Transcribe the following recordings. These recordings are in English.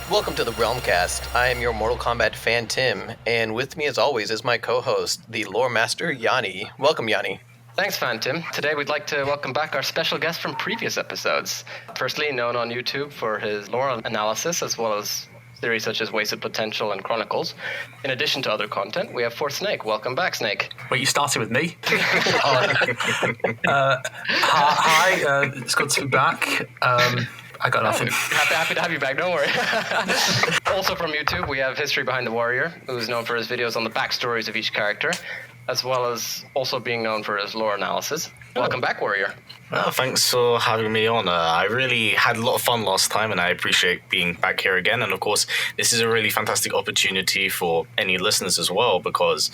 Welcome to the Realm Kast. I am your Mortal Kombat fan, Tim, and with me as always is my co-host, the lore master, Yanni. Welcome, Yanni. Thanks, Fan Tim. Today we'd like to welcome back our special guest from previous episodes. Firstly, known on YouTube for his lore analysis, as well as series such as Wasted Potential and Chronicles. In addition to other content, we have 4thSnake. Welcome back, Snake. Wait, you started with me? Hi, it's good to be back. I got nothing. Happy to have you back, don't worry. Also from YouTube, we have HistoryBehindTheWarrior, who's known for his videos on the backstories of each character, as well as also being known for his lore analysis. Welcome back, Warrior. Thanks for having me on. I really had a lot of fun last time, and I appreciate being back here again. And of course, this is a really fantastic opportunity for any listeners as well, because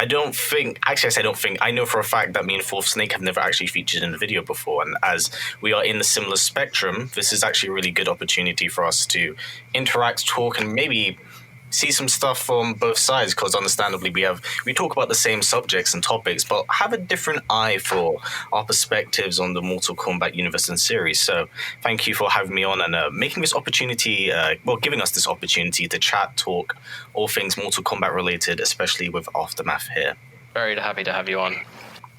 I know for a fact that me and 4thSnake have never actually featured in a video before. And as we are in the similar spectrum, this is actually a really good opportunity for us to interact, talk, and maybe see some stuff from both sides, because understandably we talk about the same subjects and topics, but have a different eye for our perspectives on the Mortal Kombat universe and series. So thank you for having me on and making this opportunity, giving us this opportunity to chat, talk, all things Mortal Kombat related, especially with Aftermath here. Very happy to have you on.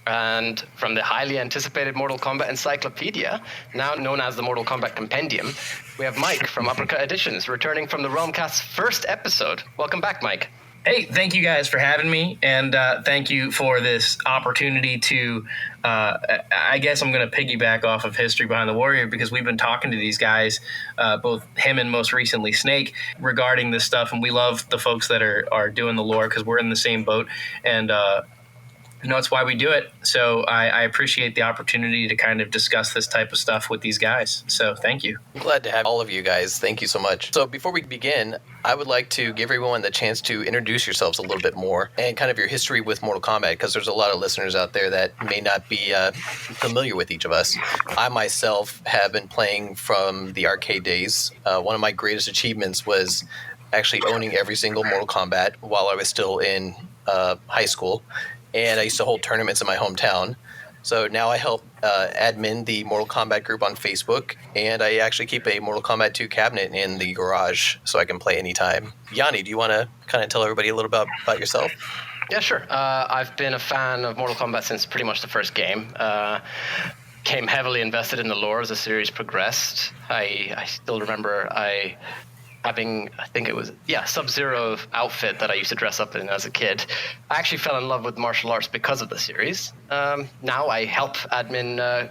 And from the highly anticipated Mortal Kombat Encyclopedia, now known as the Mortal Kombat Kompendium, we have Mike from Uppercut Editions, returning from the Realm Kast's first episode. Welcome back, Mike. Hey, thank you guys for having me, and thank you for this opportunity to, I guess I'm going to piggyback off of HistoryBehindTheWarrior, because we've been talking to these guys, both him and most recently Snake, regarding this stuff, and we love the folks that are doing the lore, because we're in the same boat, and it's why we do it. So I appreciate the opportunity to kind of discuss this type of stuff with these guys. So thank you. I'm glad to have all of you guys. Thank you so much. So before we begin, I would like to give everyone the chance to introduce yourselves a little bit more and kind of your history with Mortal Kombat, because there's a lot of listeners out there that may not be familiar with each of us. I myself have been playing from the arcade days. One of my greatest achievements was actually owning every single Mortal Kombat while I was still in high school. And I used to hold tournaments in my hometown. So now I help admin the Mortal Kombat group on Facebook, and I actually keep a Mortal Kombat 2 cabinet in the garage so I can play anytime. Yanni, do you want to kind of tell everybody a little about yourself? Yeah, sure. I've been a fan of Mortal Kombat since pretty much the first game. Came heavily invested in the lore as the series progressed. I still remember having, I think it was, Sub-Zero outfit that I used to dress up in as a kid. I actually fell in love with martial arts because of the series. Now I help admin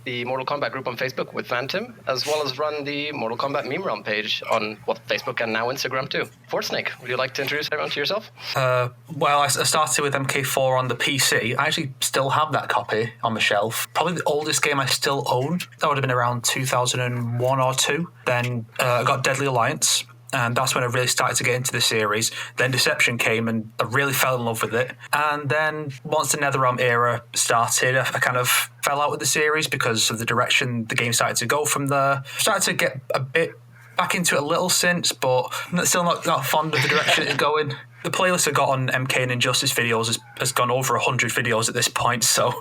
the Mortal Kombat group on Facebook with Phantom, as well as run the Mortal Kombat meme realm page on Facebook and now Instagram too. 4thSnake, would you like to introduce everyone to yourself? Well, I started with MK4 on the PC. I actually still have that copy on the shelf. Probably the oldest game I still own. That would have been around 2001 or 2. Then I got Deadly Alliance, and that's when I really started to get into the series. Then Deception came, and I really fell in love with it. And then once the NetherRealm era started, I kind of fell out with the series because of the direction the game started to go from there. Started to get a bit back into it a little since, but still not fond of the direction it's going. The playlist I got on MK and Injustice videos has gone over 100 videos at this point, so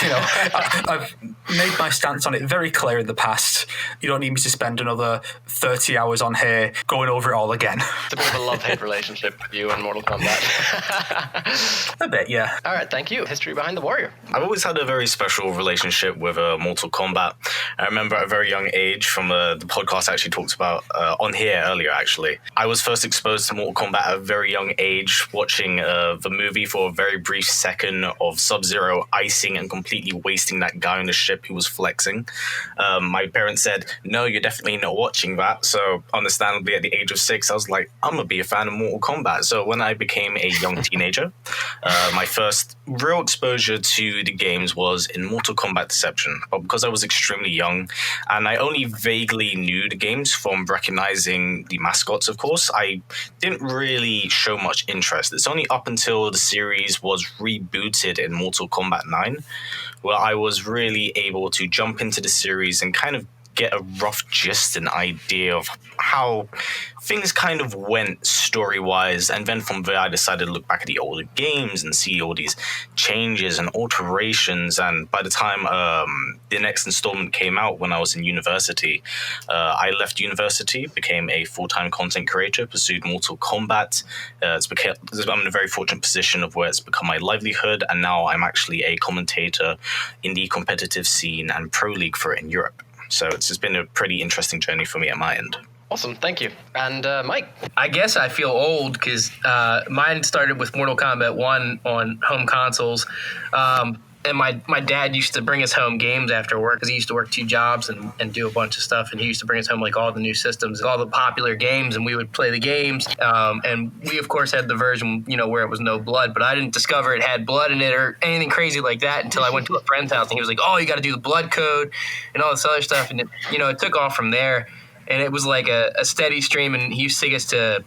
I've made my stance on it very clear in the past. You don't need me to spend another 30 hours on here going over it all again. It's a bit of a love-hate relationship with you and Mortal Kombat. A bit, yeah. All right, thank you. HistoryBehindTheWarrior. I've always had a very special relationship with Mortal Kombat. I remember at a very young age, from the podcast I actually talked about on here earlier, actually. I was first exposed to Mortal Kombat at a very young age, watching the movie for a very brief second of Sub-Zero icing and completely wasting that guy on the ship who was flexing. My parents said, no, you're definitely not watching that. So understandably, at the age of 6, I was like, I'm going to be a fan of Mortal Kombat. So when I became a young teenager, my first real exposure to the games was in Mortal Kombat Deception. But because I was extremely young and I only vaguely knew the games from recognizing the mascots, of course, I didn't really show much interest. It's only up until the series was rebooted in Mortal Kombat 9 where I was really able to jump into the series and kind of get a rough gist and idea of how things kind of went story-wise, and then from there I decided to look back at the older games and see all these changes and alterations. And by the time the next installment came out when I was in university, I left university, became a full-time content creator, pursued Mortal Kombat. I'm in a very fortunate position of where it's become my livelihood, and now I'm actually a commentator in the competitive scene and pro league for it in Europe. So it's just been a pretty interesting journey for me at my end. Awesome, thank you. And Mike? I guess I feel old because mine started with Mortal Kombat 1 on home consoles. And my dad used to bring us home games after work because he used to work 2 jobs and do a bunch of stuff. And he used to bring us home like all the new systems, all the popular games, and we would play the games. And we, of course, had the version, where it was no blood. But I didn't discover it had blood in it or anything crazy like that until I went to a friend's house. And he was like, oh, you got to do the blood code and all this other stuff. And, it took off from there. And it was like a steady stream. And he used to take us to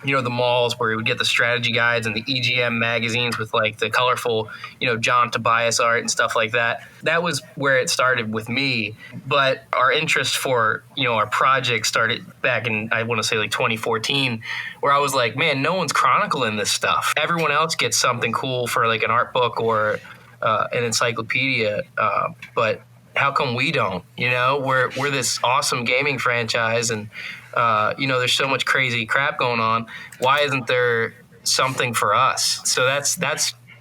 the malls where we would get the strategy guides and the EGM magazines with like the colorful, John Tobias art and stuff like that. That was where it started with me. But our interest for, our project started back in, I want to say like 2014, where I was like, man, no one's chronicling this stuff. Everyone else gets something cool for like an art book or an encyclopedia. But how come we don't? We're this awesome gaming franchise, and there's so much crazy crap going on. Why isn't there something for us? So that's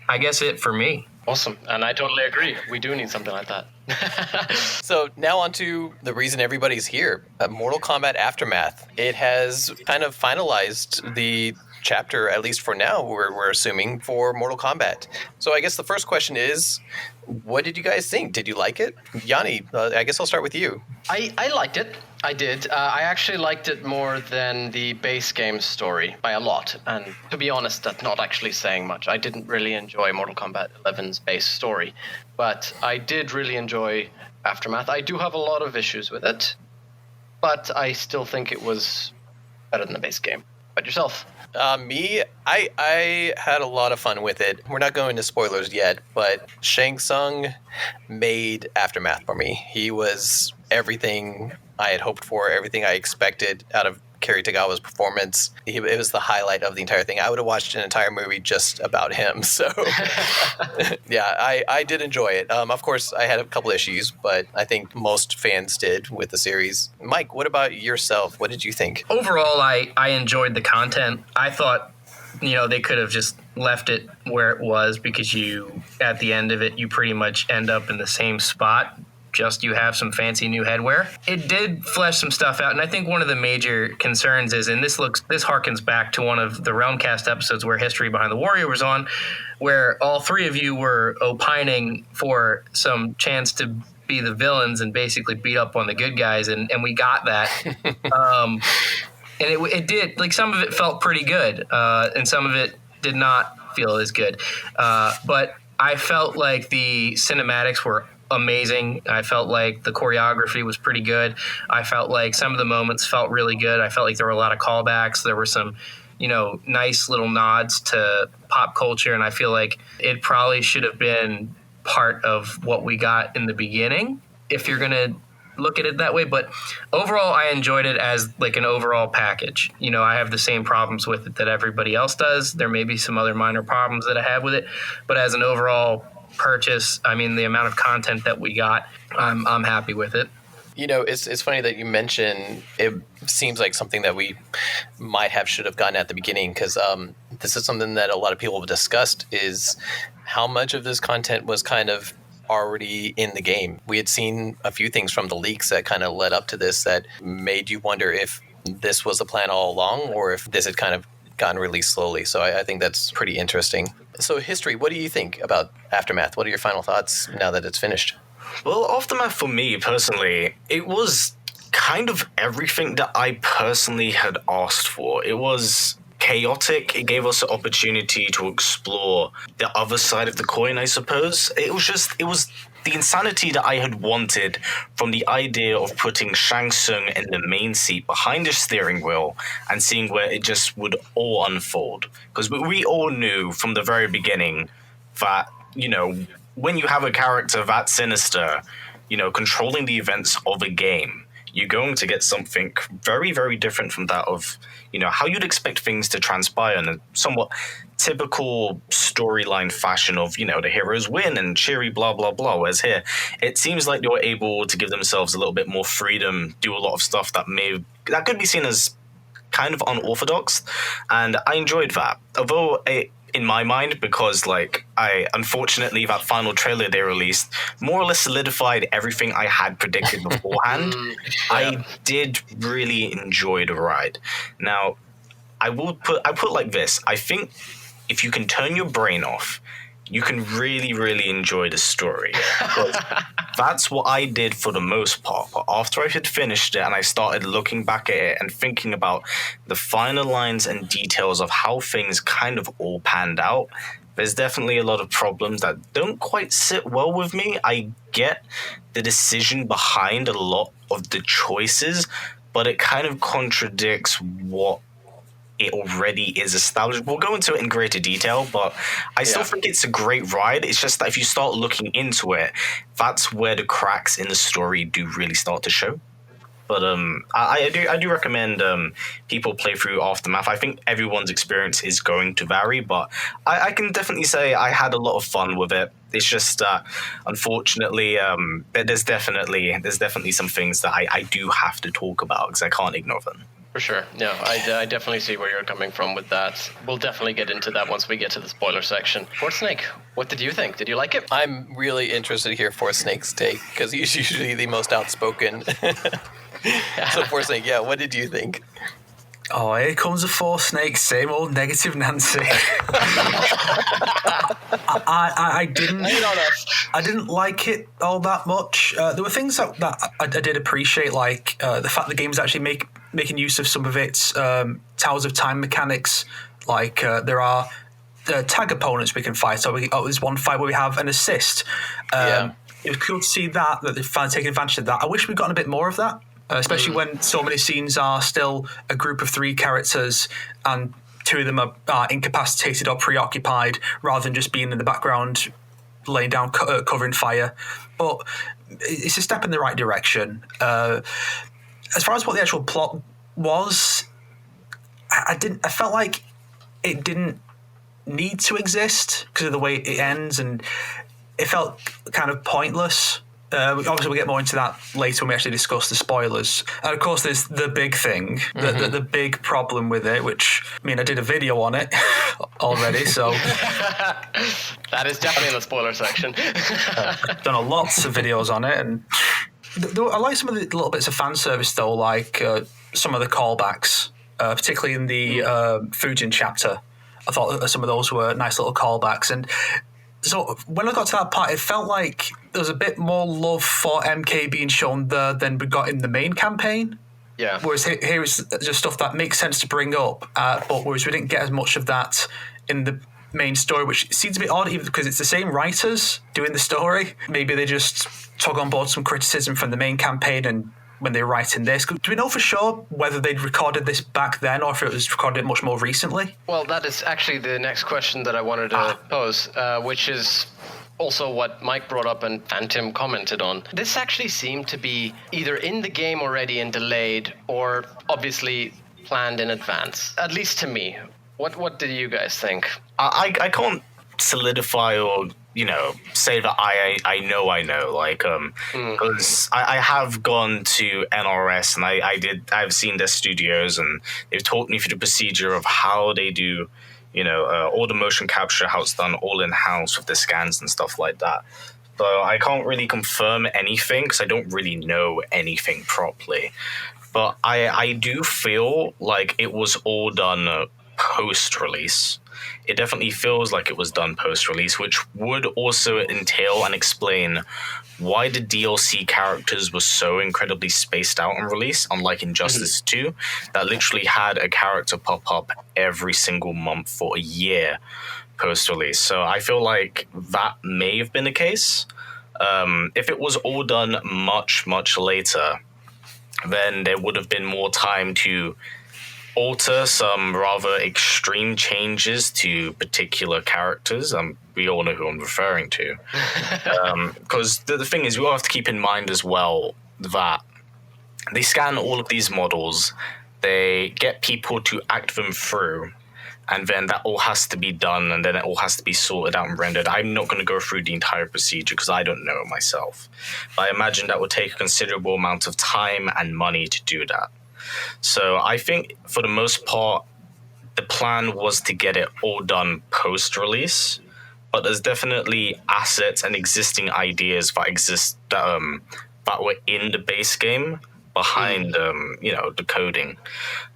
I guess it for me. Awesome, and I totally agree. We do need something like that. So now on to the reason everybody's here, Mortal Kombat Aftermath. It has kind of finalized the chapter, at least for now, we're assuming, for Mortal Kombat. So I guess the first question is, what did you guys think? Did you like it? Yanni, I guess I'll start with you. I liked it. I did. I actually liked it more than the base game story by a lot. And to be honest, that's not actually saying much. I didn't really enjoy Mortal Kombat 11's base story, but I did really enjoy Aftermath. I do have a lot of issues with it, but I still think it was better than the base game. But yourself? Me, I had a lot of fun with it. We're not going into spoilers yet, but Shang Tsung made Aftermath for me. He was everything I had hoped for, everything I expected out of Kerry Tagawa's performance. It was the highlight of the entire thing. I would have watched an entire movie just about him. So, yeah, I did enjoy it. Of course, I had a couple issues, but I think most fans did with the series. Mike, what about yourself? What did you think? Overall, I enjoyed the content. I thought, they could have just left it where it was because at the end of it, you pretty much end up in the same spot. Just you have some fancy new headwear. It did flesh some stuff out, and I think one of the major concerns is, and this harkens back to one of the Realm Kast episodes where History Behind the Warrior was on, where all 3 of you were opining for some chance to be the villains and basically beat up on the good guys, and we got that. And it did, like, some of it felt pretty good, and some of it did not feel as good. But I felt like the cinematics were amazing. I felt like the choreography was pretty good. I felt like some of the moments felt really good. I felt like there were a lot of callbacks. There were some, nice little nods to pop culture, and I feel like it probably should have been part of what we got in the beginning, if you're going to look at it that way. But overall, I enjoyed it as like an overall package. I have the same problems with it that everybody else does. There may be some other minor problems that I have with it, but as an overall purchase, I mean, the amount of content that we got, I'm happy with it. It's funny that you mention it seems like something that we should have gotten at the beginning, because this is something that a lot of people have discussed, is how much of this content was kind of already in the game. We had seen a few things from the leaks that kind of led up to this that made you wonder if this was the plan all along or if this had kind of gotten released slowly. So I think that's pretty interesting. So History, what do you think about Aftermath? What are your final thoughts now that it's finished? Well, Aftermath for me personally, it was kind of everything that I personally had asked for. It was chaotic. It gave us an opportunity to explore the other side of the coin, I suppose. It was the insanity that I had wanted from the idea of putting Shang Tsung in the main seat behind the steering wheel and seeing where it just would all unfold. Because we all knew from the very beginning that, when you have a character that sinister, controlling the events of a game, you're going to get something very, very different from that of, how you'd expect things to transpire in a somewhat typical storyline fashion of, the heroes win and cheery blah, blah, blah. Whereas here, it seems like they were able to give themselves a little bit more freedom, do a lot of stuff that could be seen as kind of unorthodox. And I enjoyed that. Although in my mind, because unfortunately that final trailer they released more or less solidified everything I had predicted beforehand. I did really enjoy the ride. Now, I put it like this. I think if you can turn your brain off, you can really, really enjoy the story. Because that's what I did for the most part. But after I had finished it and I started looking back at it and thinking about the finer lines and details of how things kind of all panned out, there's definitely a lot of problems that don't quite sit well with me. I get the decision behind a lot of the choices, but it kind of contradicts what it already is established. We'll go into it in greater detail, but I still think it's a great ride. It's just that if you start looking into it, that's where the cracks in the story do really start to show. But I do recommend people play through Aftermath. I think everyone's experience is going to vary, but I can definitely say I had a lot of fun with it. It's just unfortunately, there's definitely some things that I do have to talk about because I can't ignore them. For sure. No, I definitely see where you're coming from with that. We'll definitely get into that once we get to the spoiler section. The4thSnake, what did you think? Did you like it? I'm really interested to hear The4thSnake's take because he's usually the most outspoken. So The4thSnake, what did you think? Oh, here comes The4thSnake, same old negative Nancy. I didn't like it all that much. There were things that I did appreciate, like the fact the game's actually making use of some of its Towers of Time mechanics. Like there are tag opponents we can fight. So there's one fight where we have an assist. It was cool to see that they're finally taking advantage of that. I wish we'd gotten a bit more of that. Especially when so many scenes are still a group of 3 characters and 2 of them are incapacitated or preoccupied rather than just being in the background laying down covering fire. But it's a step in the right direction. As far as what the actual plot was, I felt like it didn't need to exist because of the way it ends, and it felt kind of pointless. Obviously, we'll get more into that later when we actually discuss the spoilers. And of course, there's the big thing, the big problem with it, which, I did a video on it already, so... That is definitely in the spoiler section. Done lots of videos on it, and I like some of the little bits of fan service, though, like some of the callbacks, particularly in the Fujin chapter. I thought some of those were nice little callbacks, and so when I got to that part, it felt like there was a bit more love for MK being shown there than we got in the main campaign. Yeah. Whereas here is just stuff that makes sense to bring up, but whereas we didn't get as much of that in the main story, which seems a bit odd, even because it's the same writers doing the story. Maybe they just took on board some criticism from the main campaign and when they were writing this. Do we know for sure whether they'd recorded this back then or if it was recorded much more recently? Well, that is actually the next question that I wanted to pose, which is also what Mike brought up and Tim commented on. This actually seemed to be either in the game already and delayed or obviously planned in advance, at least to me. What do you guys think? I can't solidify or say that I know, like because I have gone to NRS and I've seen their studios and they've taught me through the procedure of how they do all the motion capture, how it's done all in-house with the scans and stuff like that. So I can't really confirm anything because I don't really know anything properly, but I do feel like it was all done post-release. It definitely feels like it was done post-release, which would also entail and explain why the DLC characters were so incredibly spaced out on release, unlike Injustice 2, that literally had a character pop up every single month for a year post-release. So I feel like that may have been the case. If it was all done much, much later, then there would have been more time to alter some rather extreme changes to particular characters. We all know who I'm referring to. Because the thing is, we all have to keep in mind as well that they scan all of these models, they get people to act them through, and then that all has to be done, and then it all has to be sorted out and rendered. I'm not going to go through the entire procedure because I don't know it myself. But I imagine that would take a considerable amount of time and money to do that. So I think for the most part, the plan was to get it all done post-release, but there's definitely assets and existing ideas that were in the base game behind the coding.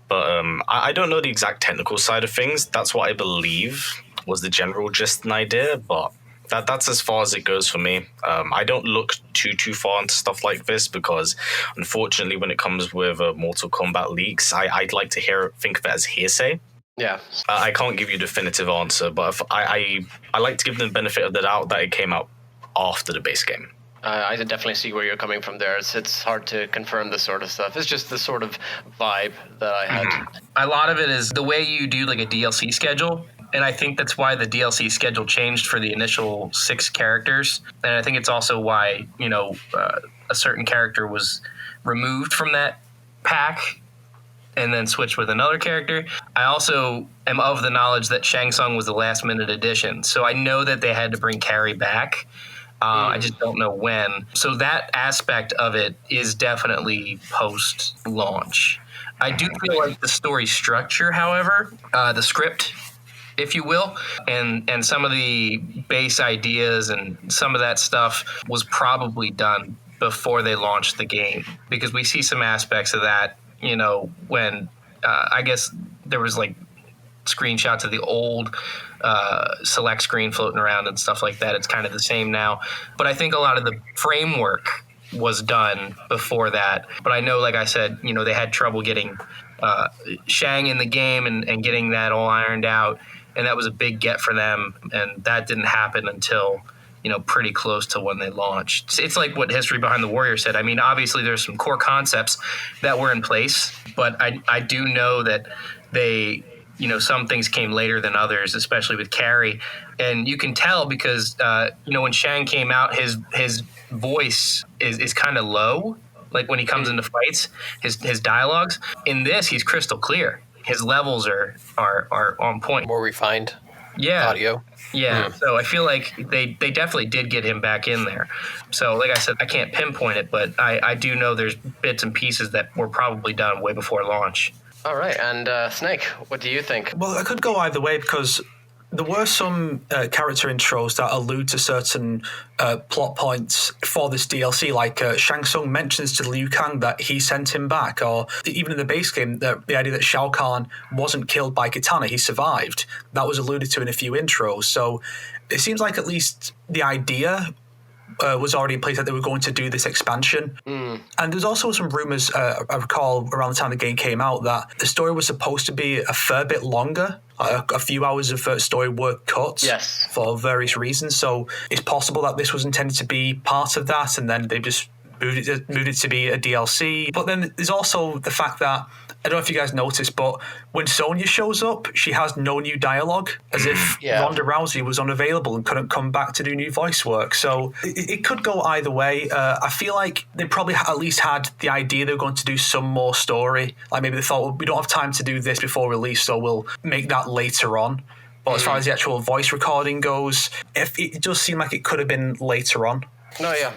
But I don't know the exact technical side of things. That's what I believe was the general gist and idea, but that's as far as it goes for me. I don't look too far into stuff like this because, unfortunately, when it comes with Mortal Kombat leaks, I'd like to think of it as hearsay. Yeah. I can't give you a definitive answer, but if I like to give them the benefit of the doubt that it came out after the base game. I definitely see where you're coming from there. It's hard to confirm this sort of stuff. It's just the sort of vibe that I had. A lot of it is the way you do like a DLC schedule. And I think that's why the DLC schedule changed for the initial 6 characters. And I think it's also why, a certain character was removed from that pack and then switched with another character. I also am of the knowledge that Shang Tsung was the last minute addition. So I know that they had to bring Carrie back. I just don't know when. So that aspect of it is definitely post-launch. I do feel like the story structure, however, the script, if you will, and some of the base ideas and some of that stuff was probably done before they launched the game, because we see some aspects of that, when I guess there was like screenshots of the old select screen floating around and stuff like that. It's kind of the same now, but I think a lot of the framework was done before that. But I know, like I said, they had trouble getting Shang in the game and getting that all ironed out, and that was a big get for them, and that didn't happen until pretty close to when they launched. It's like what History Behind the Warrior said. I mean, obviously there's some core concepts that were in place, but I do know that they some things came later than others, especially with Carrie. And you can tell because, when Shang came out, his voice is kind of low. Like when he comes into fights, his dialogues. In this, he's crystal clear. His levels are on point. More refined Yeah. audio. Yeah. So I feel like they definitely did get him back in there. So like I said, I can't pinpoint it, but I do know there's bits and pieces that were probably done way before launch. All right, and Snake, what do you think? Well, I could go either way because there were some character intros that allude to certain plot points for this DLC, like Shang Tsung mentions to Liu Kang that he sent him back, or even in the base game, the idea that Shao Kahn wasn't killed by Kitana, he survived. That was alluded to in a few intros. So it seems like at least the idea was already in place that they were going to do this expansion. And there's also some rumors, I recall around the time the game came out, that the story was supposed to be a fair bit longer. A few hours of story were cut for various reasons. So it's possible that this was intended to be part of that, and then they just moved it to be a DLC. But then there's also the fact that, I don't know if you guys noticed, but when Sonya shows up, she has no new dialogue, as if Ronda Rousey was unavailable and couldn't come back to do new voice work. So it could go either way. I feel like they probably at least had the idea they were going to do some more story. Like maybe they thought, well, we don't have time to do this before release, so we'll make that later on. But as far as the actual voice recording goes, it does seem like it could have been later on. No, yeah,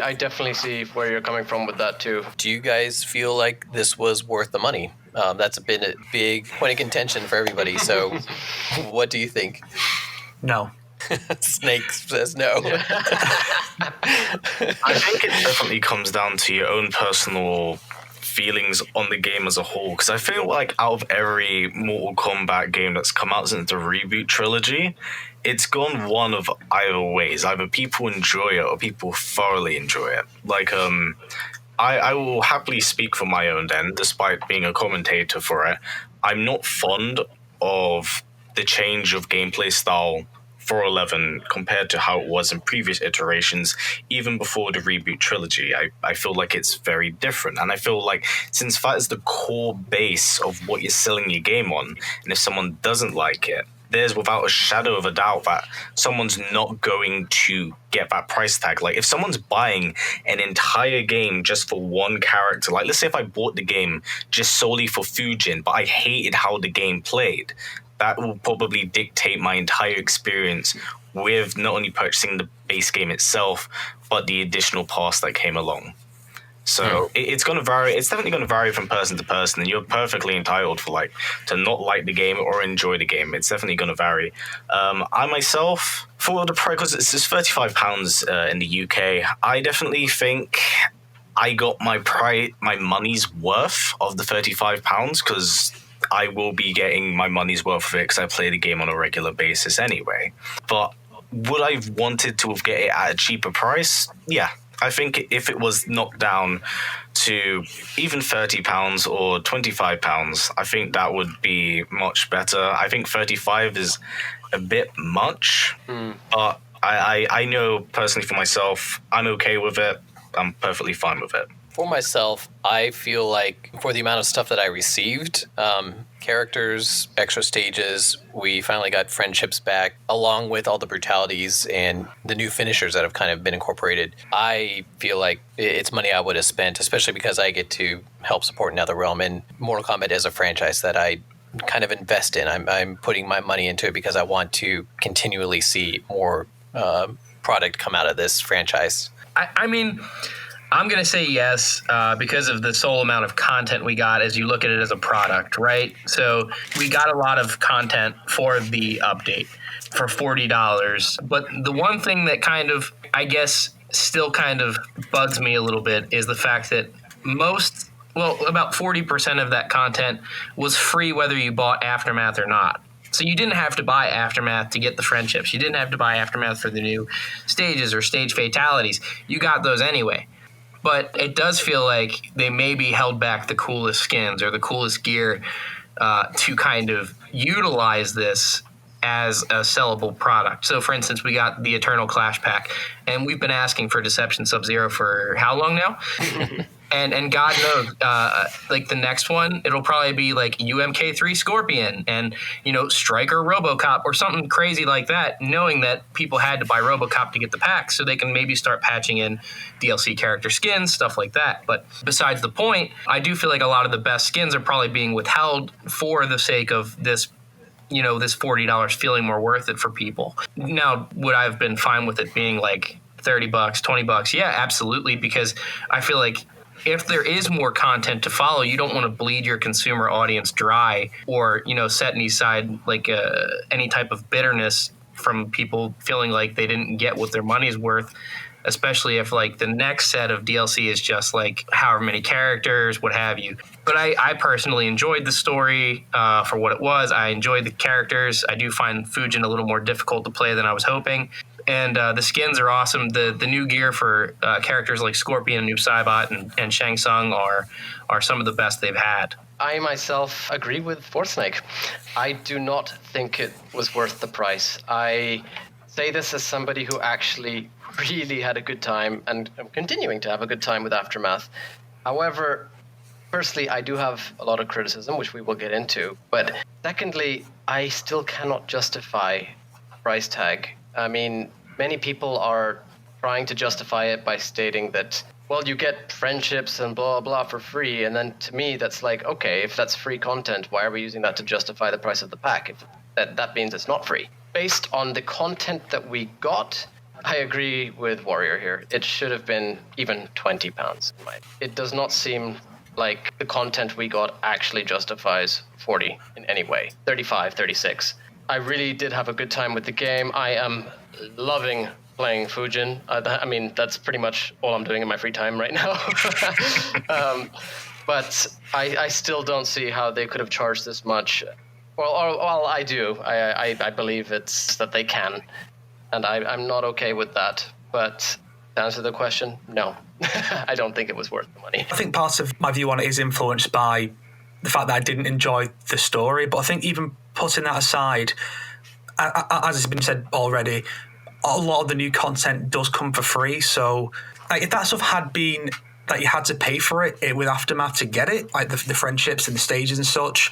I definitely see where you're coming from with that too. Do you guys feel like this was worth the money? That's been a big point of contention for everybody. So what do you think? No. Snake says no. I think it definitely comes down to your own personal feelings on the game as a whole, because I feel like out of every Mortal Kombat game that's come out since the reboot trilogy, it's gone one of either ways. Either people enjoy it or people thoroughly enjoy it. Like, I will happily speak for my own end, despite being a commentator for it. I'm not fond of the change of gameplay style 411 compared to how it was in previous iterations, even before the reboot trilogy. I feel like it's very different. And I feel like since that is the core base of what you're selling your game on, and if someone doesn't like it, there's without a shadow of a doubt that someone's not going to get that price tag. Like, if someone's buying an entire game just for one character, like let's say if I bought the game just solely for Fujin, but I hated how the game played, that will probably dictate my entire experience with not only purchasing the base game itself, but the additional pass that came along. So it's going to vary. It's definitely going to vary from person to person, and you're perfectly entitled to not like the game or enjoy the game. It's definitely going to vary. I myself, for the price, because it's £35 in the UK, I definitely think I got my money's worth of the £35, because I will be getting my money's worth of it because I play the game on a regular basis anyway. But would I have wanted to have get it at a cheaper price? Yeah. I think if it was knocked down to even £30 or £25, I think that would be much better. I think 35 is a bit much, but I know personally for myself, I'm okay with it. I'm perfectly fine with it. For myself, I feel like for the amount of stuff that I received, characters, extra stages, we finally got friendships back, along with all the brutalities and the new finishers that have kind of been incorporated. I feel like it's money I would have spent, especially because I get to help support NetherRealm, and Mortal Kombat is a franchise that I kind of invest in. I'm putting my money into it because I want to continually see more product come out of this franchise. I mean, I'm going to say yes because of the sole amount of content we got as you look at it as a product, right? So we got a lot of content for the update for $40. But the one thing that kind of, I guess, still kind of bugs me a little bit is the fact that about 40% of that content was free whether you bought Aftermath or not. So you didn't have to buy Aftermath to get the friendships. You didn't have to buy Aftermath for the new stages or stage fatalities. You got those anyway. But it does feel like they maybe held back the coolest skins or the coolest gear to kind of utilize this as a sellable product. So, for instance, we got the Eternal Clash Pack, and we've been asking for Deception Sub-Zero for how long now? And God knows, like the next one, it'll probably be like UMK3 Scorpion and, Striker RoboCop or something crazy like that, knowing that people had to buy RoboCop to get the pack, so they can maybe start patching in DLC character skins, stuff like that. But besides the point, I do feel like a lot of the best skins are probably being withheld for the sake of this, this $40 feeling more worth it for people. Now, would I have been fine with it being like $30, $20? Yeah, absolutely, because I feel like if there is more content to follow, you don't want to bleed your consumer audience dry or, set aside like any type of bitterness from people feeling like they didn't get what their money's worth, especially if like the next set of DLC is just like however many characters, what have you. But I personally enjoyed the story for what it was. I enjoyed the characters. I do find Fujin a little more difficult to play than I was hoping. And the skins are awesome. The new gear for characters like Scorpion and Noob Saibot and Shang Tsung are some of the best they've had. I myself agree with The4thSnake. I do not think it was worth the price. I say this as somebody who actually really had a good time and I'm continuing to have a good time with Aftermath. However, firstly, I do have a lot of criticism, which we will get into. But secondly, I still cannot justify price tag. I mean, many people are trying to justify it by stating that, well, you get friendships and blah, blah for free. And then to me, that's like, okay, if that's free content, why are we using that to justify the price of the pack? If that means it's not free. Based on the content that we got, I agree with Warrior here. It should have been even £20. It does not seem like the content we got actually justifies 40 in any way. 35, 36. I really did have a good time with the game. I am loving playing Fujin. I mean, that's pretty much all I'm doing in my free time right now. But I still don't see how they could have charged this much. Well, I do. I believe it's that they can. And I'm not okay with that. But to answer the question, no. I don't think it was worth the money. I think part of my view on it is influenced by the fact that I didn't enjoy the story. But I think even putting that aside, as has been said already, a lot of the new content does come for free. So if that stuff had been that you had to pay for it with Aftermath to get it, like the friendships and the stages and such,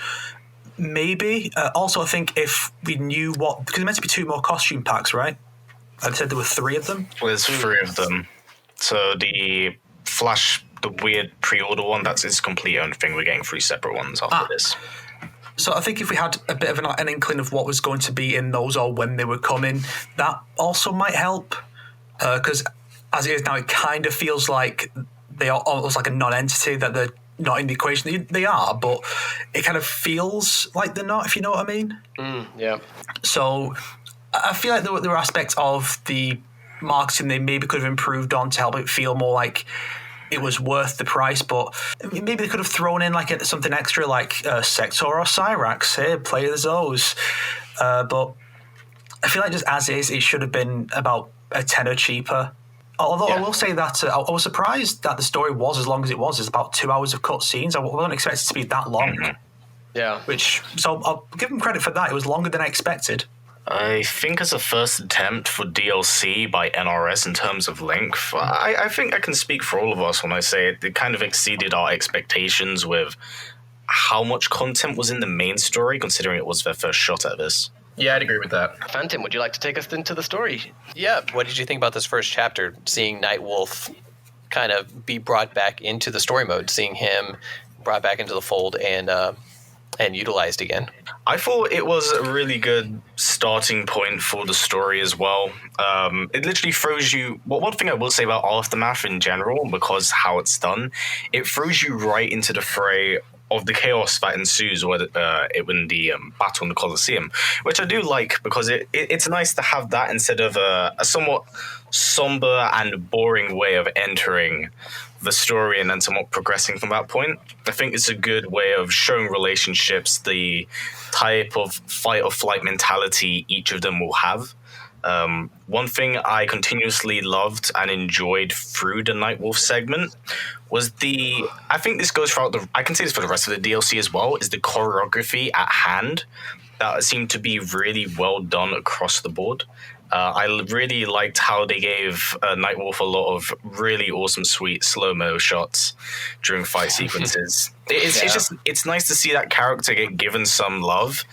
maybe. Also, I think if we knew what, because there meant to be 2 more costume packs, right? I said there were 3 of them. There's 3 of them. So the weird pre-order one, that's its complete own thing. We're getting 3 separate ones after this. So I think if we had a bit of an inkling of what was going to be in those or when they were coming, that also might help. Because as it is now, it kind of feels like they are almost like a non-entity, that they're not in the equation. They are, but it kind of feels like they're not, if you know what I mean. Yeah. So I feel like there were aspects of the marketing they maybe could have improved on to help it feel more like it was worth the price, but maybe they could have thrown in like something extra, like Sector or Cyrax. Hey, play as those. But I feel like just as is, it should have been about a tenner cheaper. Although I will say that I was surprised that the story was as long as it was. It's about 2 hours of cutscenes. I wasn't expecting it to be that long. Yeah. So I'll give them credit for that. It was longer than I expected. I think as a first attempt for DLC by NRS in terms of length, I think I can speak for all of us when I say it kind of exceeded our expectations with how much content was in the main story, considering it was their first shot at this. Yeah, I'd agree with that. Phantom, would you like to take us into the story? Yeah, what did you think about this first chapter, seeing Nightwolf kind of be brought back into the story mode, seeing him brought back into the fold and utilized again? I thought it was a really good starting point for the story as well. It literally throws you... Well, one thing I will say about Aftermath in general, because how it's done, it throws you right into the fray of the chaos that ensues when the battle in the Colosseum, which I do like, because it's nice to have that instead of a somewhat somber and boring way of entering the story and then somewhat progressing from that point. I think it's a good way of showing relationships, the type of fight or flight mentality each of them will have. One thing I continuously loved and enjoyed through the Nightwolf segment was I think this goes throughout I can say this for the rest of the DLC as well, is the choreography at hand that seemed to be really well done across the board. I really liked how they gave Nightwolf a lot of really awesome, sweet slow-mo shots during fight sequences. It's nice to see that character get given some love,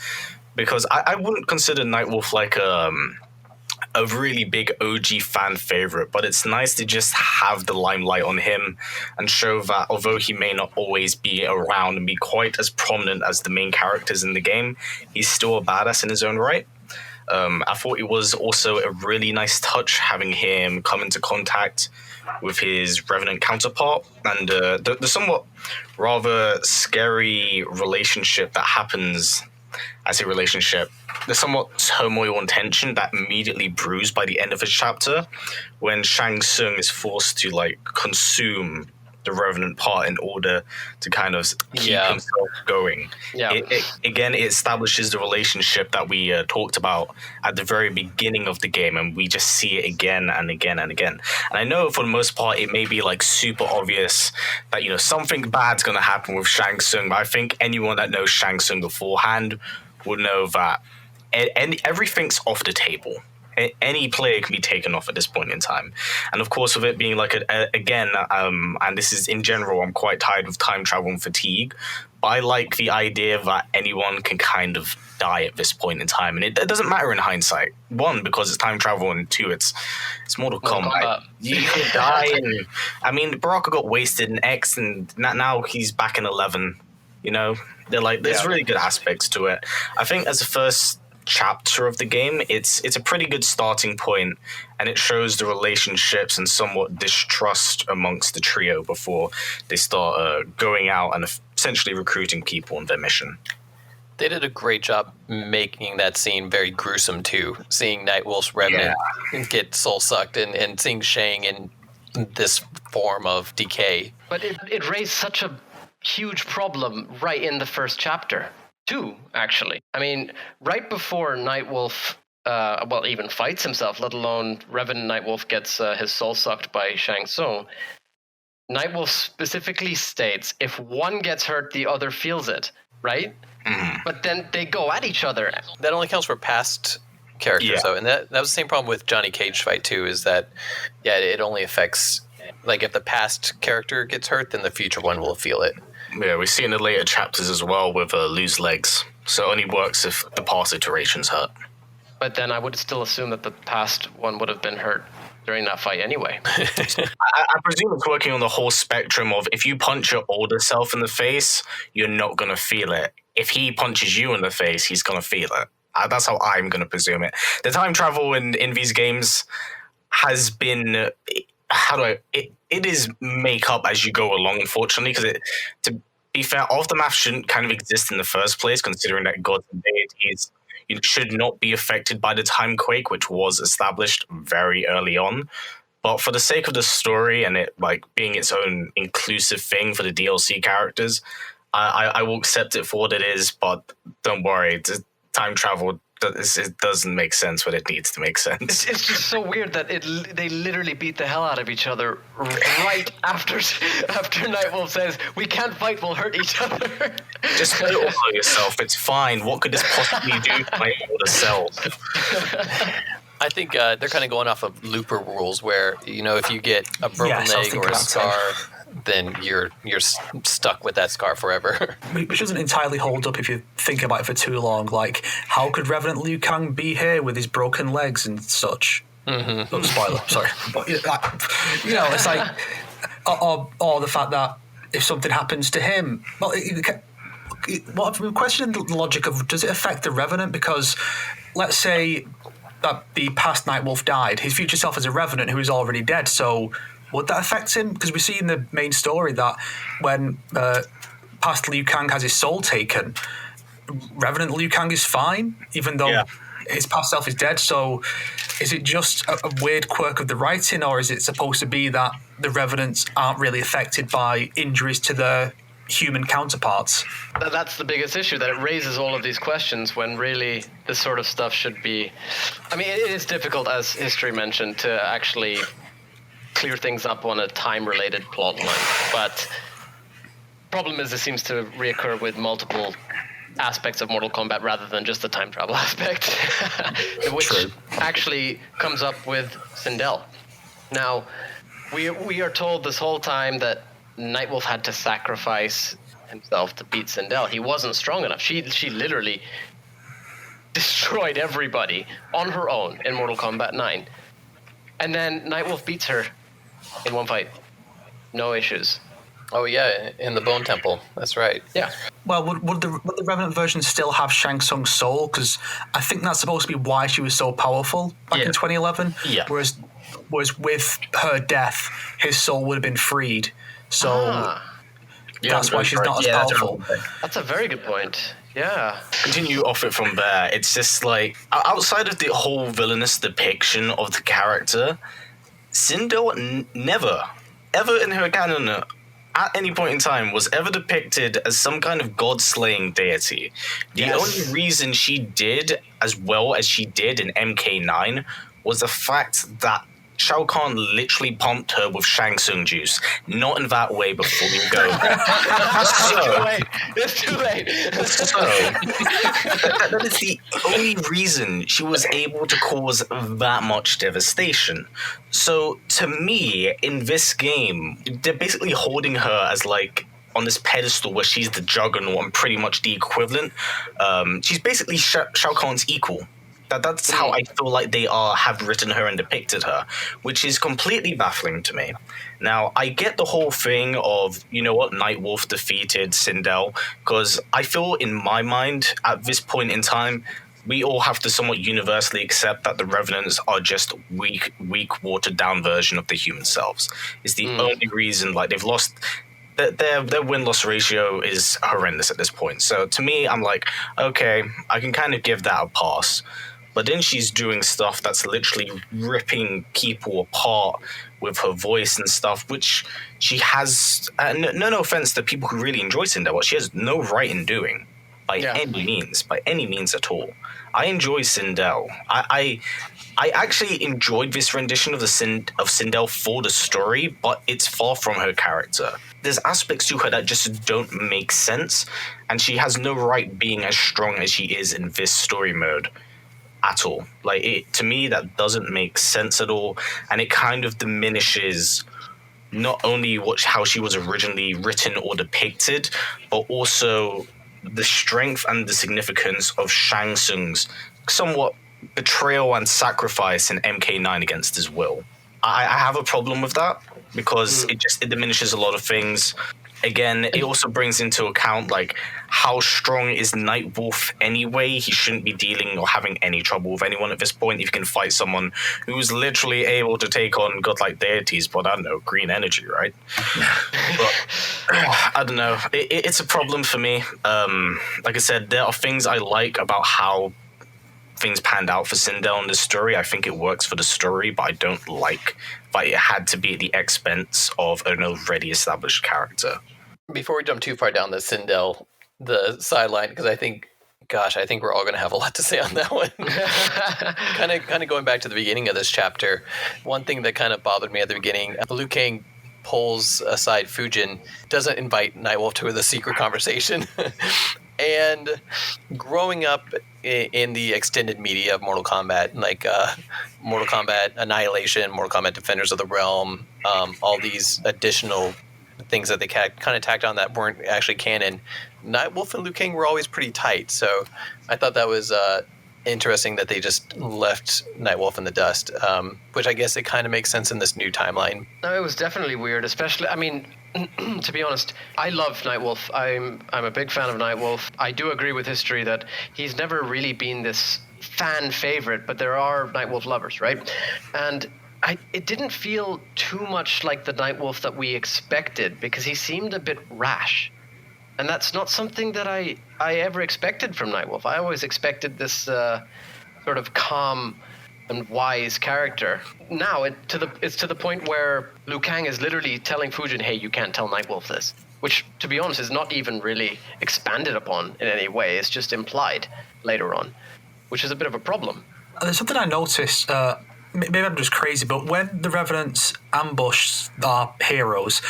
because I wouldn't consider Nightwolf like a really big OG fan favorite, but it's nice to just have the limelight on him and show that although he may not always be around and be quite as prominent as the main characters in the game, he's still a badass in his own right. I thought it was also a really nice touch having him come into contact with his Revenant counterpart, and the somewhat rather scary relationship that happens. I say relationship, the somewhat turmoil and tension that immediately brews by the end of his chapter when Shang Tsung is forced to consume the Revenant part in order to kind of keep himself going. Yeah. It establishes the relationship that we talked about at the very beginning of the game, and we just see it again and again and again. And I know for the most part it may be super obvious that something bad's going to happen with Shang Tsung, but I think anyone that knows Shang Tsung beforehand would know that everything's off the table. Any player can be taken off at this point in time. And of course, with it being and this is in general, I'm quite tired of time travel and fatigue, but I like the idea that anyone can kind of die at this point in time. And it doesn't matter in hindsight. 1, because it's time travel, and 2, it's Mortal Kombat. You can die. And I mean, Baraka got wasted in X, and now he's back in 11. There's really good aspects to it. I think as a first chapter of the game, it's a pretty good starting point, and it shows the relationships and somewhat distrust amongst the trio before they start going out and essentially recruiting people on their mission. They did a great job making that scene very gruesome too, seeing Nightwolf's Revenant get soul sucked and seeing Shang in this form of decay. But it raised such a huge problem right in the first chapter. 2, actually. I mean, right before Nightwolf, even fights himself, let alone Revenant Nightwolf gets his soul sucked by Shang Tsung, Nightwolf specifically states, if one gets hurt, the other feels it, right? Mm-hmm. But then they go at each other. That only counts for past characters, Yeah. though, and that was the same problem with Johnny Cage fight too. Is that it only affects, like, if the past character gets hurt, then the future one will feel it. Yeah, we see in the later chapters as well with lose legs. So it only works if the past iterations hurt. But then I would still assume that the past one would have been hurt during that fight anyway. I presume it's working on the whole spectrum of if you punch your older self in the face, you're not going to feel it. If he punches you in the face, he's going to feel it. That's how I'm going to presume it. The time travel in these games has been... It is make up as you go along, unfortunately, because to be fair, aftermath shouldn't kind of exist in the first place, considering that gods and deities should not be affected by the time quake, which was established very early on. But for the sake of the story and it like being its own inclusive thing for the DLC characters, I will accept it for what it is. But don't worry, the time travel, it doesn't make sense when it needs to make sense. It's just so weird that they literally beat the hell out of each other right after Nightwolf says, "We can't fight, we'll hurt each other." Just play it all by yourself. It's fine. What could this possibly do to my older self? I think they're kind of going off of looper rules, where if you get a broken leg or a scar, then you're stuck with that scar forever. Which doesn't entirely hold up if you think about it for too long. Like, how could Revenant Liu Kang be here with his broken legs and such? Mm-hmm. Oh, spoiler, sorry. But, it's like, or the fact that if something happens to him, well, I'm questioning the logic of, does it affect the Revenant? Because let's say that the past Nightwolf died, his future self is a Revenant who is already dead, so would that affect him? Because we see in the main story that when past Liu Kang has his soul taken, Revenant Liu Kang is fine, even though his past self is dead. So is it just a weird quirk of the writing, or is it supposed to be that the Revenants aren't really affected by injuries to their human counterparts? That's the biggest issue, that it raises all of these questions when really this sort of stuff should be... I mean, it is difficult, as History mentioned, to actually clear things up on a time-related plot line. But problem is, it seems to reoccur with multiple aspects of Mortal Kombat rather than just the time travel aspect, which actually comes up with Sindel. Now, we are told this whole time that Nightwolf had to sacrifice himself to beat Sindel. He wasn't strong enough. She literally destroyed everybody on her own in Mortal Kombat 9. And then Nightwolf beats her in one fight. No issues. Oh yeah, in the Bone Temple. That's right. Yeah. Well, would the Revenant version still have Shang Tsung's soul? Because I think that's supposed to be why she was so powerful back in 2011. Yeah. Whereas with her death, his soul would have been freed. So that's why she's not as powerful. That's a very good point. Yeah. Continue off it from there. It's just like, outside of the whole villainous depiction of the character, Sindel never, ever in her canon, at any point in time, was ever depicted as some kind of god-slaying deity. The only reason she did as well as she did in MK9 was the fact that Shao Kahn literally pumped her with Shang Tsung juice. Not in that way before you go. It's too late. So, that is the only reason she was able to cause that much devastation. So, to me, in this game, they're basically holding her as like on this pedestal where she's the juggernaut and pretty much the equivalent. She's basically Shao Kahn's equal. That's how I feel like they have written her and depicted her, which is completely baffling to me. Now, I get the whole thing of, Nightwolf defeated Sindel, because I feel in my mind, at this point in time, we all have to somewhat universally accept that the Revenants are just weak, watered-down version of the human selves. It's the only reason, they've lost... Their win-loss ratio is horrendous at this point. So to me, I'm like, okay, I can kind of give that a pass. But then she's doing stuff that's literally ripping people apart with her voice and stuff, which she has, no offense to people who really enjoy Sindel, what she has no right in doing by any means at all. I enjoy Sindel. I actually enjoyed this rendition of Sindel for the story, but it's far from her character. There's aspects to her that just don't make sense, and she has no right being as strong as she is in this story mode. at all. Like, to me, that doesn't make sense at all, and it kind of diminishes not only how she was originally written or depicted, but also the strength and the significance of Shang Tsung's somewhat betrayal and sacrifice in MK9 against his will. I have a problem with that because it diminishes a lot of things. Again, it also brings into account, like, how strong is Nightwolf anyway? He shouldn't be dealing or having any trouble with anyone at this point if you can fight someone who's literally able to take on godlike deities, but I don't know, green energy, right? But I don't know. It's a problem for me. Like I said, there are things I like about how things panned out for Sindel in this story. I think it works for the story, but I don't like that it had to be at the expense of an already established character. Before we jump too far down the Sindel, the sideline, because I think we're all going to have a lot to say on that one. kind of going back to the beginning of this chapter, one thing that kind of bothered me at the beginning, Liu Kang pulls aside Fujin, doesn't invite Nightwolf to the secret conversation. And growing up in the extended media of Mortal Kombat, like Mortal Kombat Annihilation, Mortal Kombat Defenders of the Realm, all these additional things that they kind of tacked on that weren't actually canon, Nightwolf and Liu Kang were always pretty tight. So I thought that was interesting that they just left Nightwolf in the dust, which I guess it kind of makes sense in this new timeline. No, it was definitely weird, especially, I mean, to be honest, I love Nightwolf. I'm a big fan of Nightwolf. I do agree with history that he's never really been this fan favorite, but there are Nightwolf lovers, right? And it didn't feel too much like the Nightwolf that we expected, because he seemed a bit rash. And that's not something that I ever expected from Nightwolf. I always expected this sort of calm and wise character. Now it's to the point where Liu Kang is literally telling Fujin, hey, you can't tell Nightwolf this. Which, to be honest, is not even really expanded upon in any way. It's just implied later on, which is a bit of a problem. There's something I noticed, maybe I'm just crazy, but when the Revenants ambush our heroes,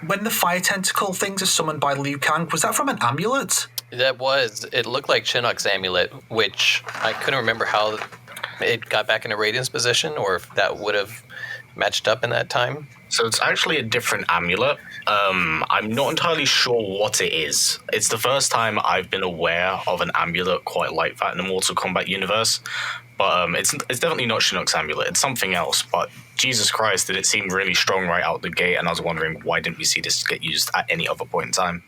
when the fire tentacle things are summoned by Liu Kang, was that from an amulet? It looked like Shinnok's amulet, which I couldn't remember how it got back into Radiant's position, or if that would have matched up in that time. So it's actually a different amulet. I'm not entirely sure what it is. It's the first time I've been aware of an amulet quite like that in the Mortal Kombat universe. But it's definitely not Shinnok's amulet. It's something else. But Jesus Christ, did it seem really strong right out the gate, and I was wondering, why didn't we see this get used at any other point in time?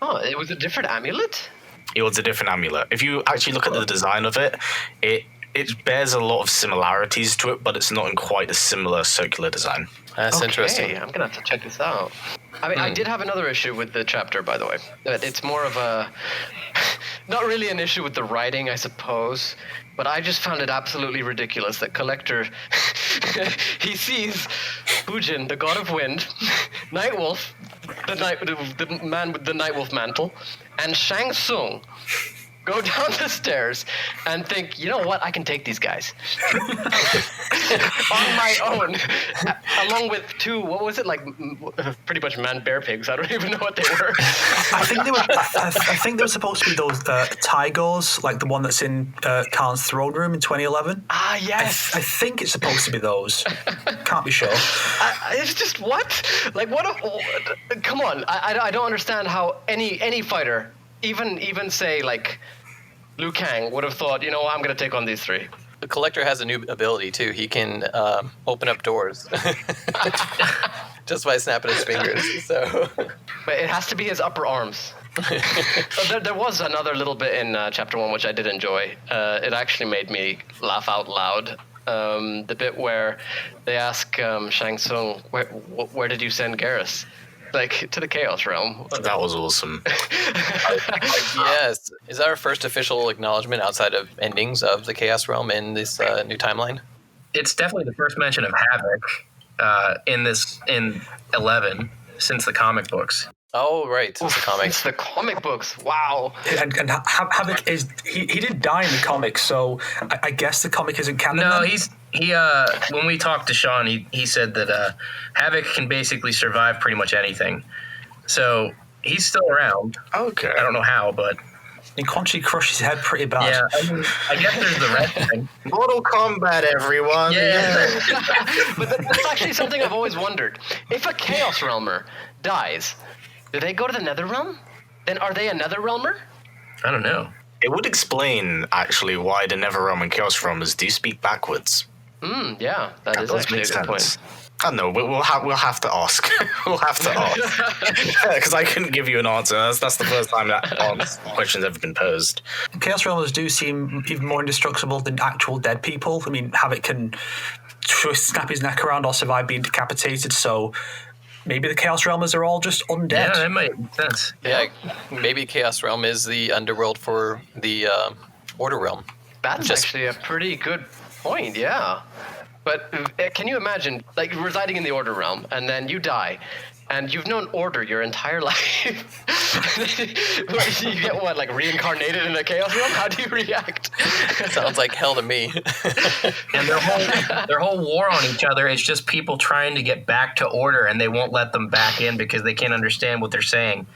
Oh, it was a different amulet? It was a different amulet. If you actually look at the design of it, it bears a lot of similarities to it, but it's not in quite a similar circular design. That's interesting. I'm going to have to check this out. I mean, I did have another issue with the chapter, by the way. It's more of a... not really an issue with the writing, I suppose, but I just found it absolutely ridiculous that Collector... he sees Fujin, the god of wind, Nightwolf, the man with the Nightwolf mantle, and Shang Tsung go down the stairs and think, you know what, I can take these guys. On my own. Along with two, what was it, like, pretty much man-bear pigs. I don't even know what they were. I think they were supposed to be those Tigors, like the one that's in Khan's throne room in 2011. Ah, yes. I think it's supposed to be those. Can't be sure. It's just, what? Like, what? Come on. I don't understand how any fighter, even say, like, Liu Kang would have thought, you know, I'm going to take on these three. The Collector has a new ability, too. He can open up doors just by snapping his fingers. So, but it has to be his upper arms. So there was another little bit in Chapter 1 which I did enjoy. It actually made me laugh out loud. The bit where they ask Shang Tsung, where did you send Garrus? Like, to the Chaos Realm. That was awesome. Yes. Is that our first official acknowledgement outside of endings of the Chaos Realm in this new timeline? It's definitely the first mention of Havoc in 11 since the comic books. Oh, right. Since the comics. It's the comic books. Wow. And Havoc is... He did die in the comics, so I guess the comic isn't canon. No, then? he when we talked to Sean, he said that Havoc can basically survive pretty much anything. So he's still around. Okay. I don't know how, but And Quan Chi crushes his head pretty bad. Yeah, I guess there's the wrestling. Mortal Kombat, everyone. Yeah. But that's actually something I've always wondered. If a Chaos Realmer dies, do they go to the Nether Realm? Then are they a Nether Realmer? I don't know. It would explain, actually, why the Nether Realm and Chaos Realmers do speak backwards. Yeah, that is does actually a make good point. sense. I don't know. We'll have to ask. We'll have to ask because I couldn't give you an answer. That's the first time that question's ever been posed. Chaos Realmers do seem even more indestructible than actual dead people. I mean, Havoc can snap his neck around or survive being decapitated, so maybe the Chaos Realmers are all just undead. Yeah, that might make sense. Yeah, maybe Chaos Realm is the underworld for the Order Realm. That's actually a pretty good point, yeah. But can you imagine, like, residing in the Order Realm, and then you die, and you've known Order your entire life? You get what, like, reincarnated in the Chaos Realm? How do you react? Sounds like hell to me. And their whole war on each other is just people trying to get back to Order, and they won't let them back in because they can't understand what they're saying.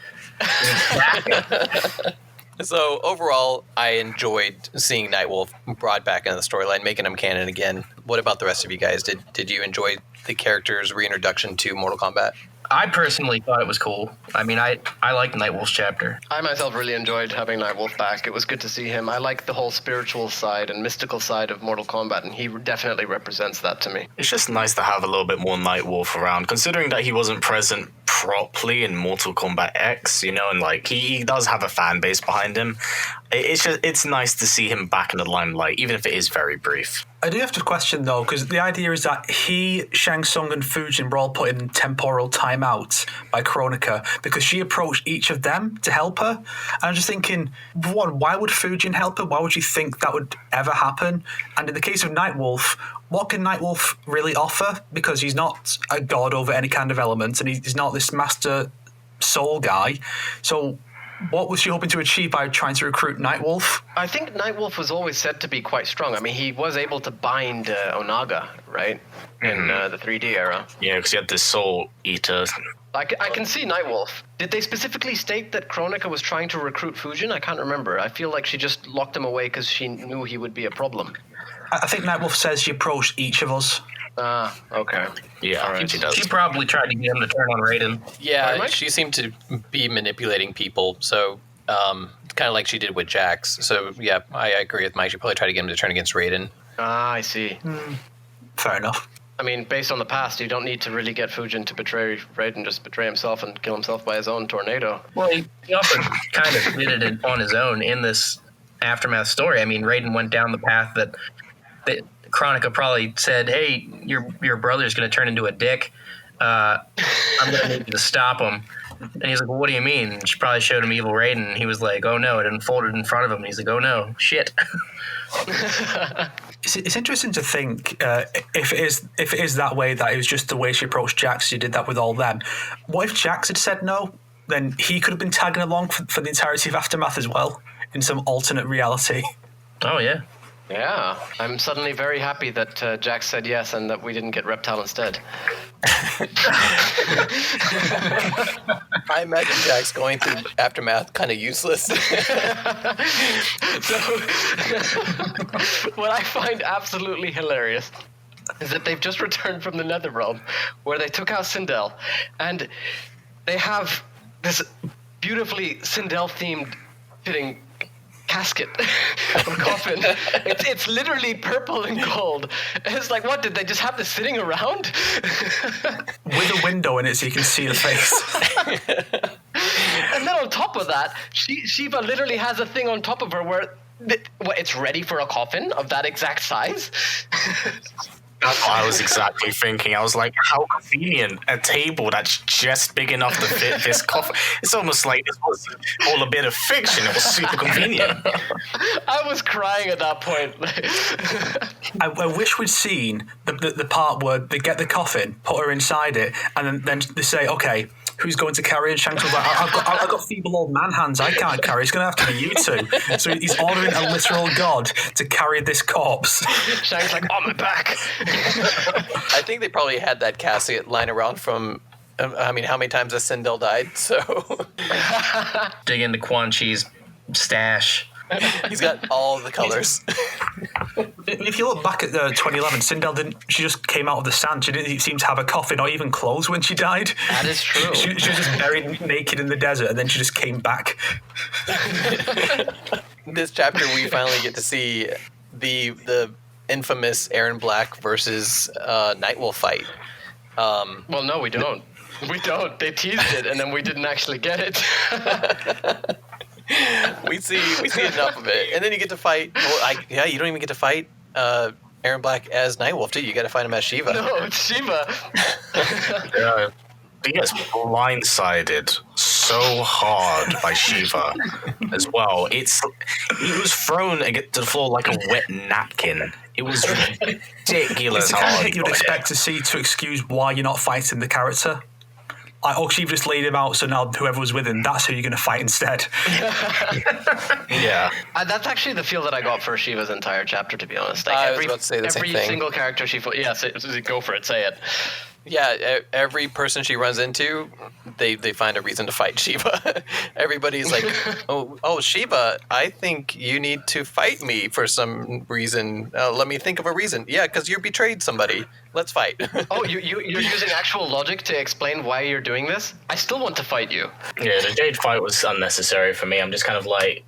So overall, I enjoyed seeing Nightwolf brought back into the storyline, making him canon again. What about the rest of you guys? Did you enjoy the character's reintroduction to Mortal Kombat? I personally thought it was cool. I mean, I liked Nightwolf's chapter. I myself really enjoyed having Nightwolf back. It was good to see him. I like the whole spiritual side and mystical side of Mortal Kombat, and he definitely represents that to me. It's just nice to have a little bit more Nightwolf around, considering that he wasn't present properly in Mortal Kombat X, you know, and like he does have a fan base behind him. It's nice to see him back in the limelight, even if it is very brief. I do have to question, though, because the idea is that he, Shang Tsung, and Fujin were all put in temporal timeout by Kronika because she approached each of them to help her. And I'm just thinking, one, why would Fujin help her? Why would you think that would ever happen? And in the case of Nightwolf, what can Nightwolf really offer? Because he's not a god over any kind of element, and he's not this master soul guy. So what was she hoping to achieve by trying to recruit Nightwolf? I think Nightwolf was always said to be quite strong. I mean, he was able to bind Onaga, right, in the 3D era. Yeah, because he had this soul eater. I can see Nightwolf. Did they specifically state that Kronika was trying to recruit Fujin? I can't remember. I feel like she just locked him away because she knew he would be a problem. I think Nightwolf says she approached each of us. Ah, okay. Yeah, right. She does. She probably tried to get him to turn on Raiden. Yeah, she seemed to be manipulating people, so kind of like she did with Jax. So yeah, I agree with Mike. She probably tried to get him to turn against Raiden. Ah, I see. Fair enough. I mean, based on the past, you don't need to really get Fujin to betray Raiden, just betray himself and kill himself by his own tornado. Well, he also kind of did it on his own in this Aftermath story. I mean, Raiden went down the path that Kronika probably said, hey, your brother's going to turn into a dick. I'm going to need you to stop him. And he's like, well, what do you mean? And she probably showed him Evil Raiden. And he was like, oh, no. It unfolded in front of him. And he's like, oh, no. Shit. It's interesting to think if it is that way, that it was just the way she approached Jax. She did that with all them. What if Jax had said no? Then he could have been tagging along for the entirety of Aftermath as well, in some alternate reality. Oh, yeah. Yeah, I'm suddenly very happy that Jax said yes and that we didn't get Reptile instead. I imagine Jax going through Aftermath kind of useless. So, what I find absolutely hilarious is that they've just returned from the Netherrealm, where they took out Sindel, and they have this beautifully Sindel-themed fitting casket or coffin. It's literally purple and gold. And it's like, what, did they just have this sitting around? With a window in it so you can see the face. And then on top of that, Sheeva literally has a thing on top of her where it's ready for a coffin of that exact size. That's what I was exactly thinking. I was like, how convenient. A table that's just big enough to fit this coffin. It's almost like this was all a bit of fiction. It was super convenient. I was crying at that point. I wish we'd seen the part where they get the coffin, put her inside it, and then they say, okay, who's going to carry it? And Shang Tsung's like, I've got feeble old man hands. I can't carry. It's going to have to be you two. So he's ordering a literal god to carry this corpse. Shang's like, on my back. I think they probably had that casket lying around from, I mean, how many times has Sindel died? So Dig into Quan Chi's stash. He's got all the colors. If you look back at 2011, Sindel didn't. She just came out of the sand. She didn't seem to have a coffin or even clothes when she died. That is true. She was just buried naked in the desert, and then she just came back. This chapter, we finally get to see the infamous Aaron Black versus Nightwolf fight. Well, no, we don't. We don't. They teased it, and then we didn't actually get it. We see enough of it, and then you get to fight. Well, you don't even get to fight Aaron Black as Nightwolf, do you? You got to fight him as Sheeva. No, it's Sheeva. Yeah. He gets blindsided so hard by Sheeva as well. He was thrown to the floor like a wet napkin. It was ridiculous. It's the kind of hit you'd expect to see to excuse why you're not fighting the character. Like, Sheeva just laid him out, so now whoever was with him, that's who you're going to fight instead. Yeah. That's actually the feel that I got for Sheeva's entire chapter, to be honest. Like I was about to say the same thing. Every single character she fought. Yeah, go for it. Say it. Yeah, every person she runs into, they find a reason to fight Sheeva. Everybody's like, oh, Sheeva, I think you need to fight me for some reason. Let me think of a reason. Yeah, because you betrayed somebody. Let's fight. Oh, you're using actual logic to explain why you're doing this? I still want to fight you. Yeah, the Jade fight was unnecessary for me. I'm just kind of like,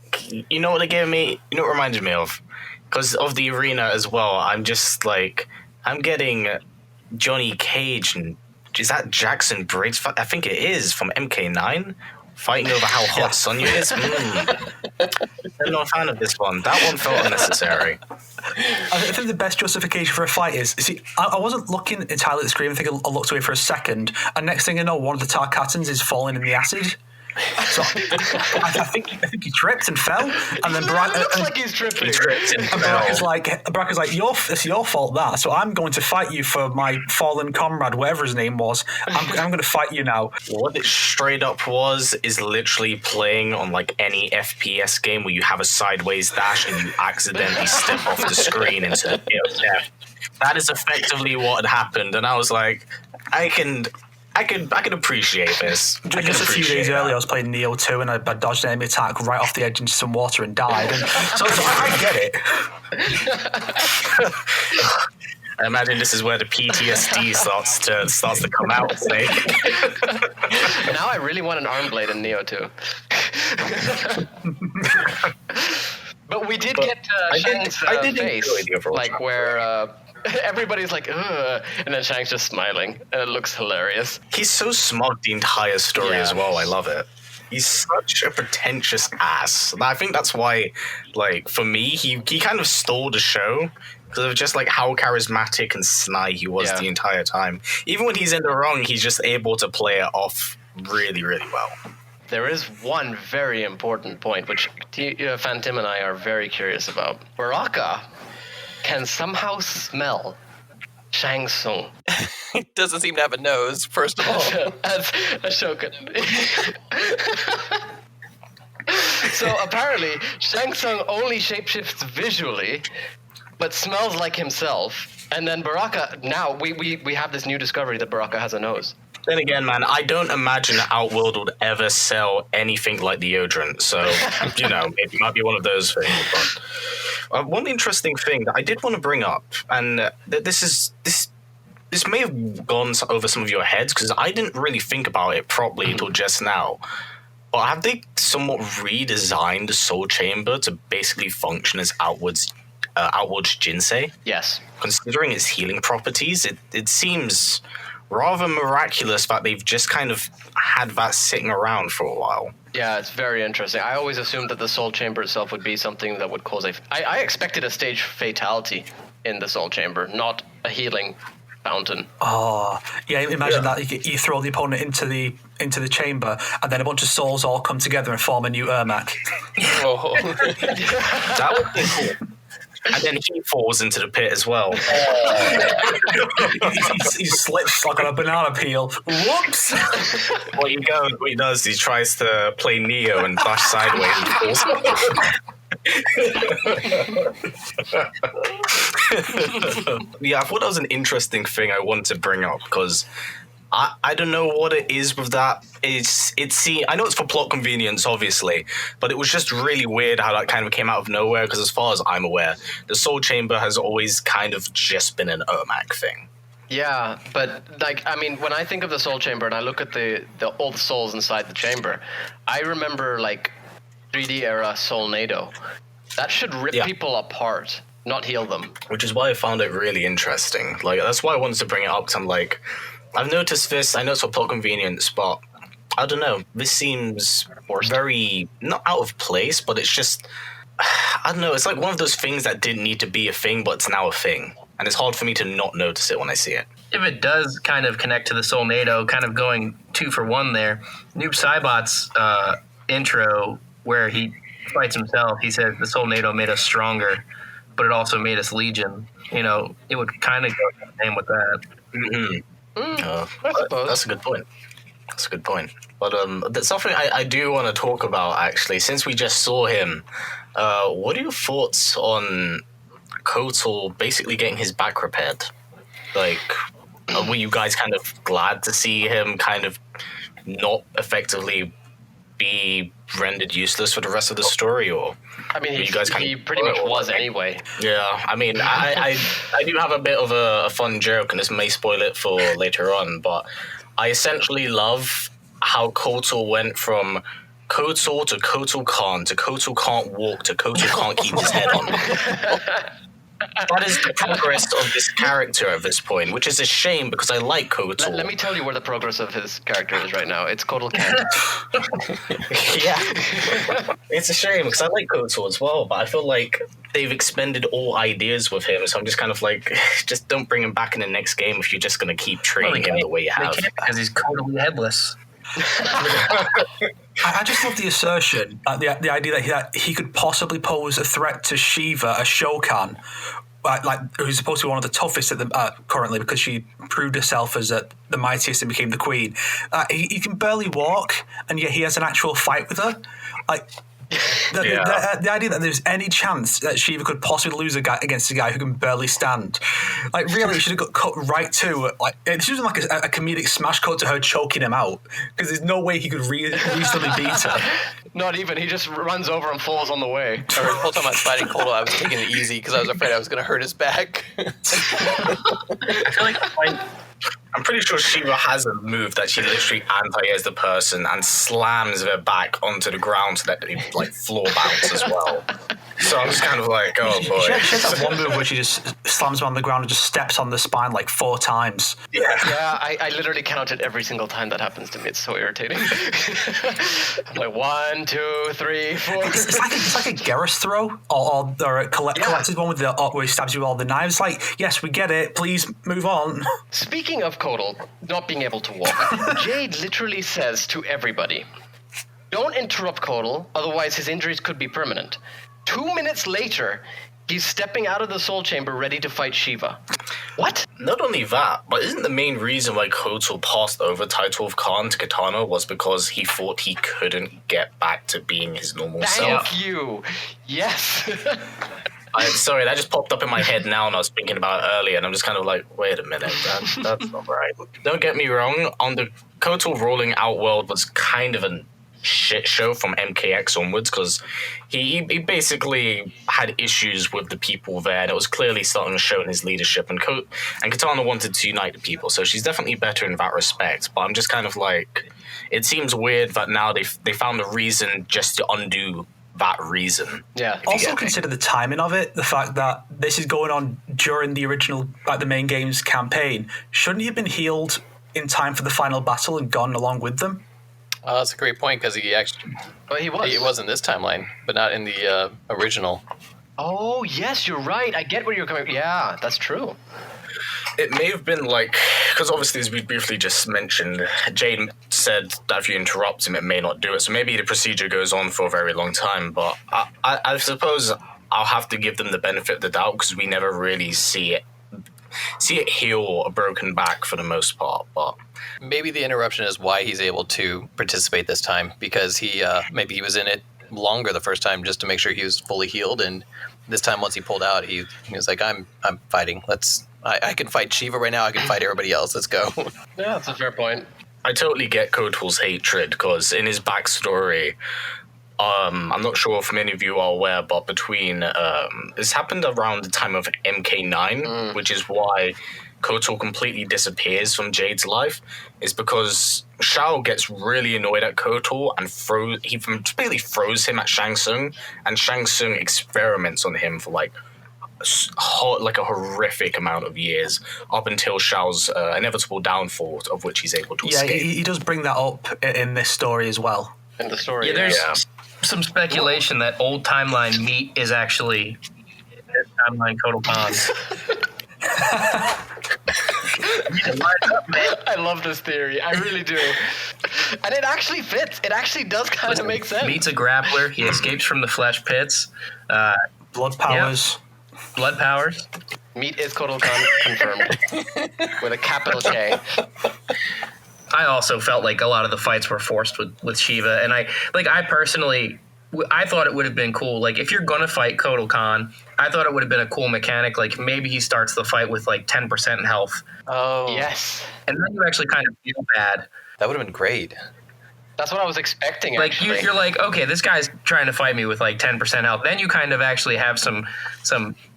you know what they gave me? You know what it reminded me of? Because of the arena as well, I'm just like, I'm getting Johnny Cage and is that Jackson Briggs? I think it is from MK9 fighting over how hot Sonya is. I'm not a fan of this one. That one felt unnecessary. I think the best justification for a fight is, see, I wasn't looking entirely at the screen. I think I looked away for a second, and next thing I know, one of the Tarkatans is falling in the acid. So I think he tripped and fell, and then It looks like he's tripping. He tripped and And fell. Baraka's like, it's your fault that. So I'm going to fight you for my fallen comrade, whatever his name was. I'm going to fight you now. What it straight up is literally playing on like any FPS game where you have a sideways dash and you accidentally step off the screen into the pit of death. That is effectively what had happened, and I was like, I can appreciate this. Just a few days earlier, I was playing Neo 2 and I dodged an enemy attack right off the edge into some water and died. And so I get it. I imagine this is where the PTSD starts to come out. Snake. Now I really want an arm blade in Neo 2. But we did get Shang's face, like where everybody's like, ugh, and then Shang's just smiling, and it looks hilarious. He's so smug the entire story as well. I love it. He's such a pretentious ass. And I think that's why, like, for me, he kind of stole the show because of just like how charismatic and snide he was the entire time. Even when he's in the wrong, he's just able to play it off really, really well. There is one very important point, which Phantom and I are very curious about. Baraka can somehow smell Shang Tsung. He doesn't seem to have a nose, first of all. As Ashoka. So apparently, Shang Tsung only shapeshifts visually, but smells like himself. And then Baraka, now we have this new discovery that Baraka has a nose. Then again, man, I don't imagine Outworld would ever sell anything like deodorant. So, it might be one of those things. But one interesting thing that I did want to bring up, and this may have gone over some of your heads because I didn't really think about it properly until just now. But have they somewhat redesigned the Soul Chamber to basically function as Outward's Jinsei? Yes. Considering its healing properties, it seems rather miraculous that they've just kind of had that sitting around for a while. Yeah, it's very interesting. I always assumed that the Soul Chamber itself would be something that would cause I expected a stage fatality in the Soul Chamber, not a healing fountain. Oh, yeah, imagine that. You throw the opponent into the chamber, and then a bunch of souls all come together and form a new Ermac. Oh. That would be cool. And then he falls into the pit as well. he slips like on a banana peel. Whoops! What he does, he tries to play Neo and dash sideways and falls. Yeah, I thought that was an interesting thing I wanted to bring up because I don't know what it is with that. I know it's for plot convenience, obviously, but it was just really weird how that kind of came out of nowhere. Because as far as I'm aware, the Soul Chamber has always kind of just been an Ermac thing. Yeah, but like, I mean, when I think of the Soul Chamber and I look at all the souls inside the chamber, I remember like 3D era Soulnado. That should rip people apart, not heal them. Which is why I found it really interesting. Like, that's why I wanted to bring it up. Because I'm like, I've noticed this. I know it's for plot convenience, but I don't know. This seems very not out of place, but it's just, I don't know. It's like one of those things that didn't need to be a thing, but it's now a thing. And it's hard for me to not notice it when I see it. If it does kind of connect to the Soulnado, kind of going 2 for 1 there, Noob Saibot's intro where he fights himself, he says the Soulnado made us stronger, but it also made us Legion. You know, it would kind of go the same with that. Mm-hmm. That's a good point. That's a good point. But that's something I do want to talk about, actually. Since we just saw him, what are your thoughts on Kotal basically getting his back repaired? Like, were you guys kind of glad to see him kind of not effectively be rendered useless for the rest of the story, or I mean, he pretty much was anyway. Yeah, I mean, I do have a bit of a fun joke, and this may spoil it for later on, but I essentially love how Kotal went from Kotal to Kotal can't, to Kotal can't walk, to Kotal can't keep his head on. That is the progress of this character at this point, which is a shame because I like Kotal. Let me tell you where the progress of his character is right now. It's Kotal can't. Yeah. It's a shame because I like Kotal as well, but I feel like they've expended all ideas with him, so I'm just kind of like, just don't bring him back in the next game if you're just going to keep training him the way you have. They can't because he's totally headless. I just love the assertion, the idea that he could possibly pose a threat to Sheeva, a Shokan, like who's supposed to be one of the toughest currently because she proved herself as the mightiest and became the queen. He can barely walk, and yet he has an actual fight with her. Like the idea that there's any chance that Sheeva could possibly lose against a guy who can barely stand, like really, should have got cut right to like it should have been like a comedic smash cut to her choking him out because there's no way he could reasonably beat her. Not even. He just runs over and falls on the way. The whole time I was fighting Kotal, I was taking it easy because I was afraid I was going to hurt his back. I feel like I'm pretty sure Sheeva has a move that she literally anti-airs the person and slams their back onto the ground so that they like floor bounce as well. So I'm just kind of like, oh boy. She has that one move where she just slams him on the ground and just steps on the spine like 4 times. Yeah, I literally count it every single time that happens to me. It's so irritating. I'm like 1, 2, 3, 4. It's like a Garrus throw or a collected one with where he stabs you with all the knives. Like, yes, we get it. Please move on. Speaking of Kotal not being able to walk, Jade literally says to everybody, "Don't interrupt Kotal, otherwise his injuries could be permanent." 2 minutes later, he's stepping out of the Soul Chamber ready to fight Sheeva. What? Not only that, but isn't the main reason why Kotal passed over Title of Khan to Katana was because he thought he couldn't get back to being his normal self? Thank you. Yes. Sorry, that just popped up in my head now, and I was thinking about it earlier, and I'm just kind of like, wait a minute, that's not right. Don't get me wrong, on the Kotal rolling Outworld was kind of a shit show from MKX onwards, because he basically had issues with the people there, and it was clearly starting to show in his leadership, and Katana wanted to unite the people, so she's definitely better in that respect, but I'm just kind of like, it seems weird that now they found a reason just to undo that reason. Yeah. Also consider the timing of it, the fact that this is going on during the original, like the main game's campaign. Shouldn't he have been healed in time for the final battle and gone along with them? That's a great point because he actually. But he was in this timeline, but not in the original. Oh yes, you're right. I get where you're coming. Yeah, that's true. It may have been like, because obviously, as we briefly just mentioned, Jade said that if you interrupt him, it may not do it. So maybe the procedure goes on for a very long time. But I suppose I'll have to give them the benefit of the doubt because we never really see it heal a broken back for the most part. But maybe the interruption is why he's able to participate this time, because he maybe he was in it longer the first time just to make sure he was fully healed, and this time once he pulled out, he was like, I'm fighting. Let's I can fight Sheeva right now. I can fight everybody else. Let's go. Yeah, that's a fair point. I totally get Kotal's hatred because in his backstory, I'm not sure if many of you are aware, but between this happened around the time of MK9, which is why Kotal completely disappears from Jade's life, is because Shao gets really annoyed at Kotal and basically throws him at Shang Tsung, and Shang Tsung experiments on him for like a horrific amount of years up until Shao's inevitable downfall, of which he's able to escape. Yeah, he does bring that up in this story as well. In the story, Yeah, there's some speculation that old timeline Meat is actually this timeline Kotal Khan. I love this theory. I really do. And it actually fits. It actually does kind of make sense. Meat's a grappler. He escapes from the flesh pits. Blood powers. Blood powers. Meat is Kotal Khan confirmed with a capital K. I also felt like a lot of the fights were forced with Sheeva, and I personally, I thought it would have been cool. Like, if you're gonna fight Kotal Khan, I thought it would have been a cool mechanic. Like, maybe he starts the fight with like 10% health. Oh, yes. And then you actually kind of feel bad. That would have been great. That's what I was expecting. Like, actually, you're like, okay, this guy's trying to fight me with like 10% health. Then you kind of actually have some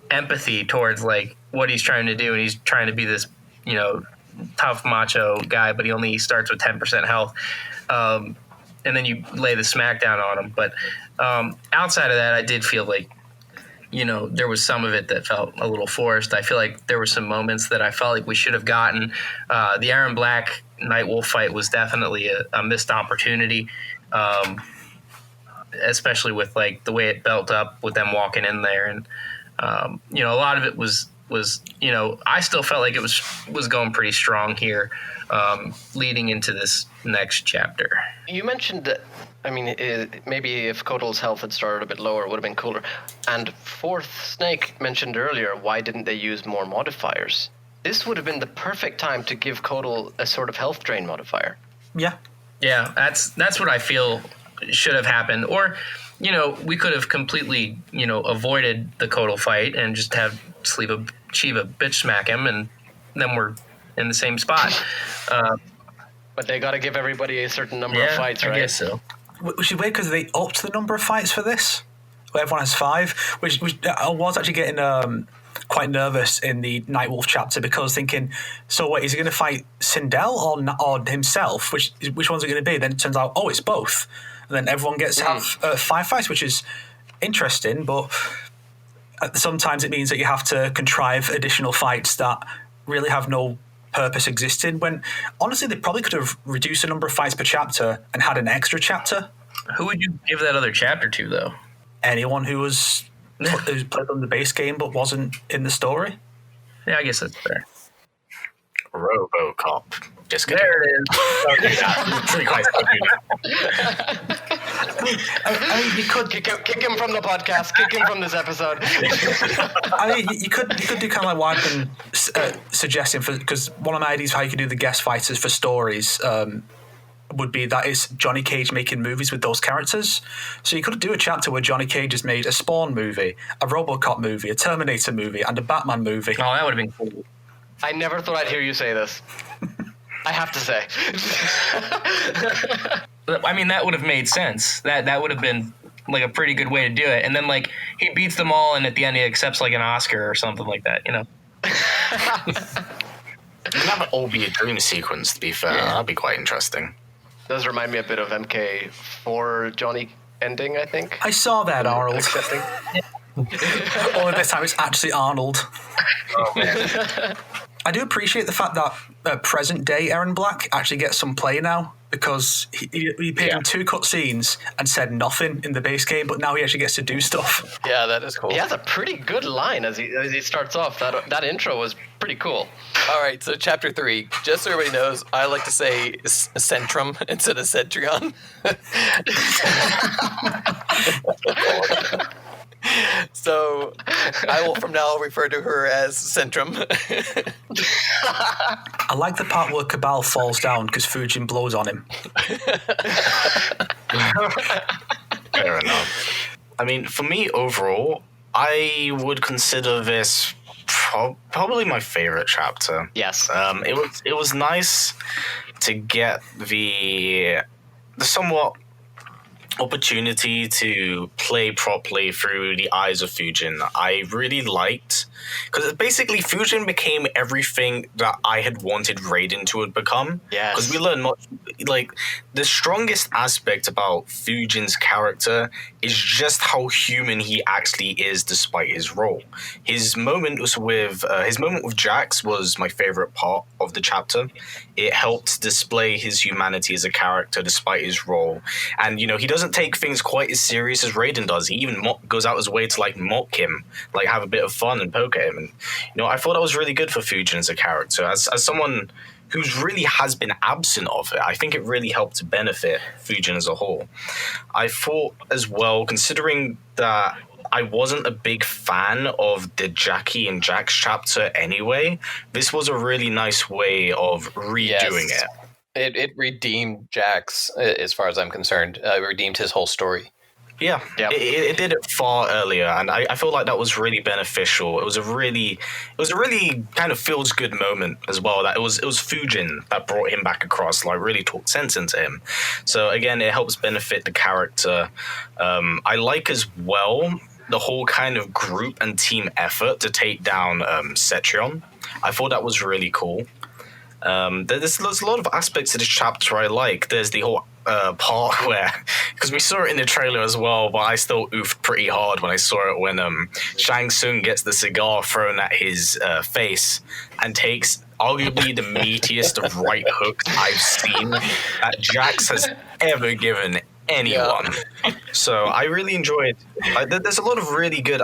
empathy towards like what he's trying to do, and he's trying to be this, tough macho guy, but he only starts with 10% health. And then you lay the smackdown on him. But outside of that, I did feel like, there was some of it that felt a little forced. I feel like there were some moments that I felt like we should have gotten. The Aaron Black Nightwolf fight was definitely a missed opportunity, especially with like the way it built up with them walking in there. And, a lot of it was I still felt like it was going pretty strong here, leading into this next chapter. You mentioned that, maybe if Kotal's health had started a bit lower, it would have been cooler. And 4thSnake mentioned earlier, why didn't they use more modifiers? This would have been the perfect time to give Kotal a sort of health drain modifier. Yeah. Yeah, that's what I feel should have happened. Or, we could have completely, avoided the Kotal fight and just have Sheeva bitch smack him, and then we're in the same spot. But they got to give everybody a certain number of fights, right? I guess so. Which is weird because they upped the number of fights for this. Everyone has 5, which I was actually getting quite nervous in the Nightwolf chapter because thinking, so wait, is he going to fight Sindel or himself? Which one's it going to be? Then it turns out, it's both. And then everyone gets to have 5 fights, which is interesting, but sometimes it means that you have to contrive additional fights that really have no purpose existing, when honestly they probably could have reduced the number of fights per chapter and had an extra chapter. Who would you give that other chapter to, though? Anyone who's played on the base game but wasn't in the story. Yeah, I guess that's fair. RoboCop. Just kidding. There it is. You could kick him from the podcast. Kick him from this episode. You could do kind of like what I've been suggesting, because one of my ideas for how you could do the guest fighters for stories would be that it's Johnny Cage making movies with those characters. So you could do a chapter where Johnny Cage has made a Spawn movie, a RoboCop movie, a Terminator movie, and a Batman movie. Oh, that would have been cool. I never thought I'd hear you say this. I have to say. That would have made sense. That would have been like a pretty good way to do it. And then like he beats them all, and at the end he accepts like an Oscar or something like that. That would all be a dream sequence, to be fair. Yeah. That'd be quite interesting. Does remind me a bit of MK4 Johnny ending, I think. I saw that, Arnold. Only this time it's actually Arnold. Oh, man. I do appreciate the fact that present day Aaron Black actually gets some play now, because he appeared in 2 cutscenes and said nothing in the base game, but now he actually gets to do stuff. Yeah, that is cool. He has a pretty good line as he starts off. That intro was pretty cool. All right, so chapter 3. Just so everybody knows, I like to say Centrum instead of Centrion. So I will from now refer to her as Centrum. I like the part where Cabal falls down because Fujin blows on him. Fair enough. For me, overall, I would consider this probably my favorite chapter. Yes. It was nice to get the somewhat opportunity to play properly through the eyes of Fujin. I really liked, because basically Fujin became everything that I had wanted Raiden to have become. Yes. Because we learned much, like, the strongest aspect about Fujin's character is just how human he actually is despite his role. His moment with Jax was my favorite part of the chapter. It helped display his humanity as a character despite his role. And, you know, he doesn't take things quite as serious as Raiden does. He even goes out his way to, like, mock him, like, have a bit of fun and poke at him. And, you know, I thought that was really good for Fujin as a character. As someone who's really has been absent of it, I think it really helped to benefit Fujin as a whole. I thought as well, considering that I wasn't a big fan of the Jackie and Jax chapter anyway, this was a really nice way of redoing it. It redeemed Jax, as far as I'm concerned. It redeemed his whole story. Yeah, Yep. It did it far earlier, and I feel like that was really beneficial. It was a really kind of feels good moment as well. That it was Fujin that brought him back across, like really talked sense into him. So again, it helps benefit the character. I like as well the whole kind of group and team effort to take down Cetrion. I thought that was really cool. There's a lot of aspects of this chapter I like. There's the whole part where, because we saw it in the trailer as well, but I still oofed pretty hard when I saw it when Shang Tsung gets the cigar thrown at his face and takes arguably the meatiest of right hooks I've seen that Jax has ever given anyone. Yeah. So I really enjoyed. There's a lot of really good.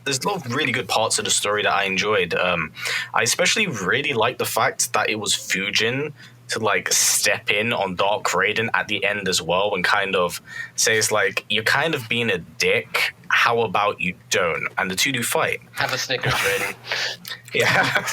There's a lot of really good parts of the story that I enjoyed. I especially really liked the fact that it was Fujin to like step in on Dark Raiden at the end as well and kind of says like, you're kind of being a dick, how about you don't? And the two do fight. Have a Snickers, Raiden. Yeah.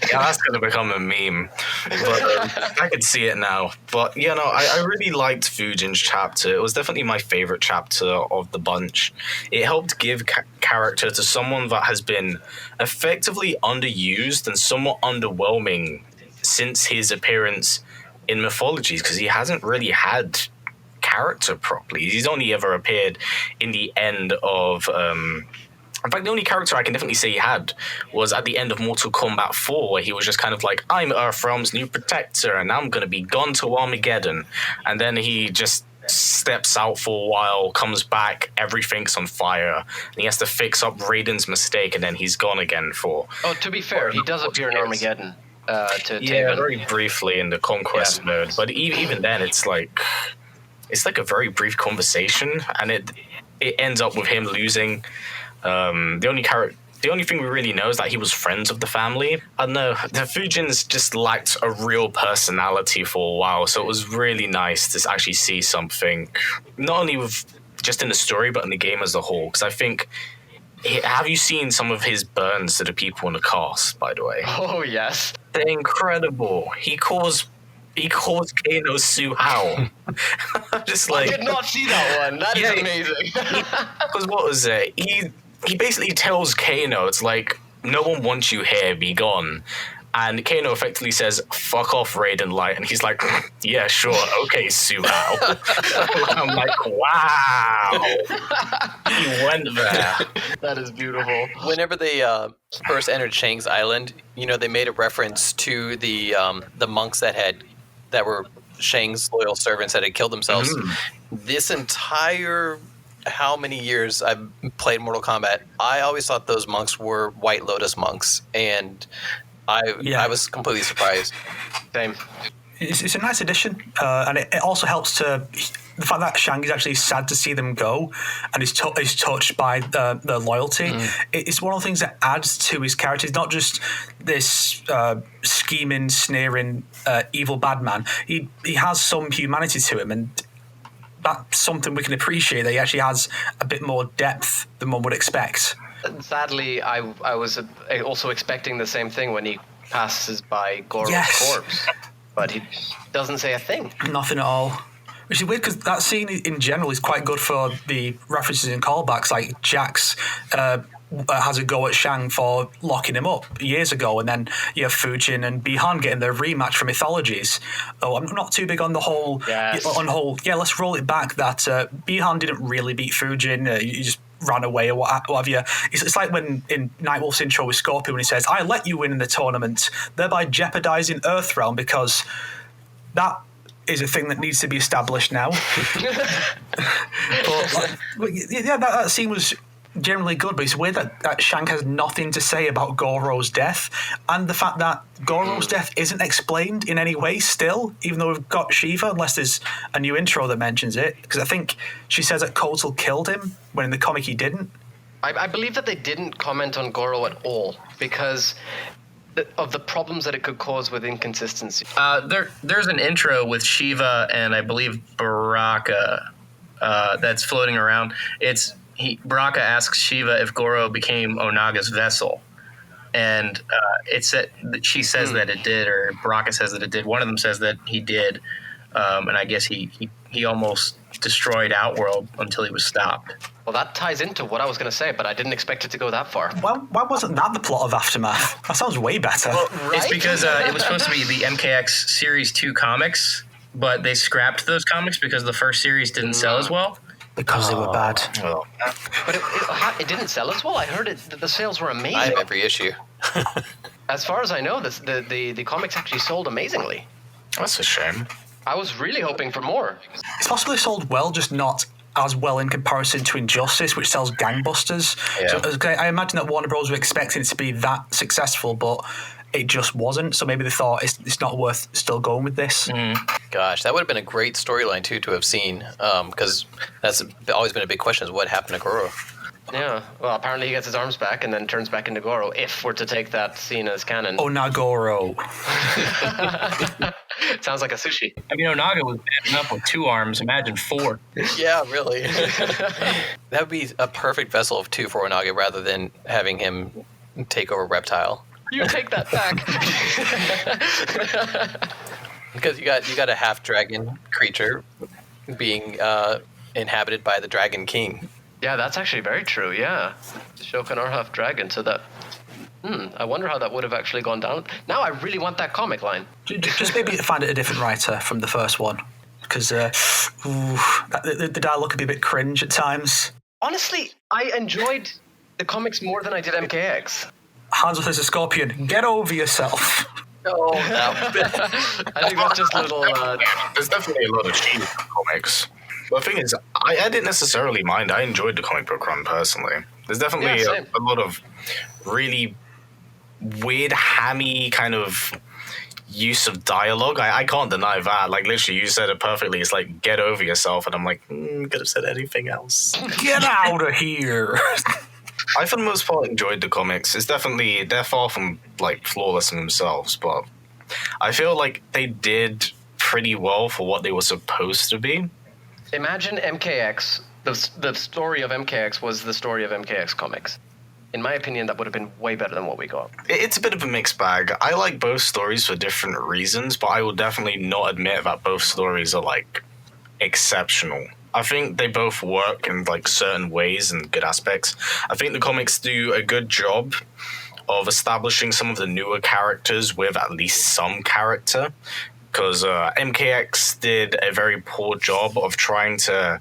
Yeah, that's going to become a meme. But I could see it now. But, you know, I really liked Fujin's chapter. It was definitely my favorite chapter of the bunch. It helped give character to someone that has been effectively underused and somewhat underwhelming since his appearance in Mythologies, because he hasn't really had character properly. He's only ever appeared in the end of... in fact, the only character I can definitely say he had was at the end of Mortal Kombat 4, where he was just kind of like, I'm Earthrealm's new protector, and I'm going to be gone to Armageddon. And then he just steps out for a while, comes back, everything's on fire, and he has to fix up Raiden's mistake, and then he's gone again for... Oh, to be fair, he does appear in Armageddon. To yeah, Taven. very briefly in the conquest mode, but even then it's like a very brief conversation, and it ends up with him losing. The only thing we really know is that he was friends of the family. I don't know, the Fujins just lacked a real personality for a while, so it was really nice to actually see something, not only with just in the story but in the game as a whole, because I think... Have you seen some of his burns to the people in the cast, by the way? Oh, yes. They're incredible. He calls Kano Su Hao. Just like... I did not see that one. That is amazing. Because what was it? He basically tells Kano, it's like, no one wants you here, be gone. And Kano effectively says, fuck off, Raiden Light. And he's like, yeah, sure, okay, Su Hao. I'm like, wow. He went there. That is beautiful. Whenever they first entered Shang's Island, you know, they made a reference to the monks that were Shang's loyal servants that had killed themselves. This entire... how many years I've played Mortal Kombat, I always thought those monks were White Lotus monks, and I was completely surprised. Same. It's a nice addition, and it also helps to the fact that Shang is actually sad to see them go, and is touched by their loyalty. It's one of the things that adds to his character. He's not just this scheming, sneering, evil bad man. He has some humanity to him, and that's something we can appreciate, that he actually has a bit more depth than one would expect. Sadly, I was also expecting the same thing when he passes by Goro's corpse, but he doesn't say a thing. Nothing at all. Which is weird, because that scene in general is quite good for the references and callbacks, like Jax has a go at Shang for locking him up years ago, and then you have Fujin and Bihan getting their rematch from Mythologies. Oh, I'm not too big on the whole. Yes. Let's roll it back. That Bihan didn't really beat Fujin. You just ran away or what have you. It's like when in Nightwolf's intro with Scorpion when he says, "I let you win in the tournament, thereby jeopardizing Earthrealm," because that is a thing that needs to be established now. That scene was generally good, but it's weird that Shang has nothing to say about Goro's death, and the fact that Goro's death isn't explained in any way still, even though we've got Sheeva, unless there's a new intro that mentions it, because I think she says that Kotal killed him, when in the comic he didn't. I believe that they didn't comment on Goro at all because of the problems that it could cause with inconsistency. There's an intro with Sheeva and I believe Baraka that's floating around. Baraka asks Sheeva if Goro became Onaga's vessel, and she says that it did, or Baraka says that it did. One of them says that he did, and I guess he almost destroyed Outworld until he was stopped. Well, that ties into what I was going to say, but I didn't expect it to go that far. Well, why wasn't that the plot of Aftermath? That sounds way better. Well, right? It's because it was supposed to be the MKX Series 2 comics, but they scrapped those comics because the first series didn't sell as well. Because they were bad. Well, But it didn't sell as well. I heard the sales were amazing. I have every issue. As far as I know, the comics actually sold amazingly. that's a shame. I was really hoping for more. It's possibly sold well, just not as well in comparison to Injustice, which sells gangbusters. Yeah. So I imagine that Warner Bros. Were expecting it to be that successful, but it just wasn't. So maybe they thought it's not worth still going with this. Gosh, that would have been a great storyline too to have seen, because that's always been a big question: is what happened to Goro? Yeah. Well, apparently he gets his arms back and then turns back into Goro, if we're to take that scene as canon. Oh, Nagoro. Sounds like a sushi. I mean, Onaga was bad enough with 2 arms. Imagine 4. Yeah, really. That would be a perfect vessel of 2 for Onaga, rather than having him take over Reptile. You take that back. Because you got a half dragon creature being inhabited by the Dragon King. Yeah, that's actually very true, yeah. Shokan are half dragon, so that... I wonder how that would have actually gone down. Now I really want that comic line. Just maybe find it a different writer from the first one, because the dialogue could be a bit cringe at times. Honestly, I enjoyed the comics more than I did MKX. Hands with a scorpion. Get over yourself. No. I think that's just a little... There's definitely a lot of cheese in comics. But the thing is, I didn't necessarily mind. I enjoyed the comic book run personally. There's definitely a lot of really weird, hammy kind of use of dialogue. I can't deny that. Like, literally, you said it perfectly. It's like, get over yourself. And I'm like, could have said anything else. Get out of here. I, for the most part, enjoyed the comics. It's definitely, they're far from, like, flawless in themselves, but I feel like they did pretty well for what they were supposed to be. Imagine MKX, the story of MKX was the story of MKX comics. In my opinion, that would have been way better than what we got. It's a bit of a mixed bag. I like both stories for different reasons, but I will definitely not admit that both stories are, like, exceptional. I think they both work in, like, certain ways and good aspects. I think the comics do a good job of establishing some of the newer characters with at least some character, because MKX did a very poor job of trying to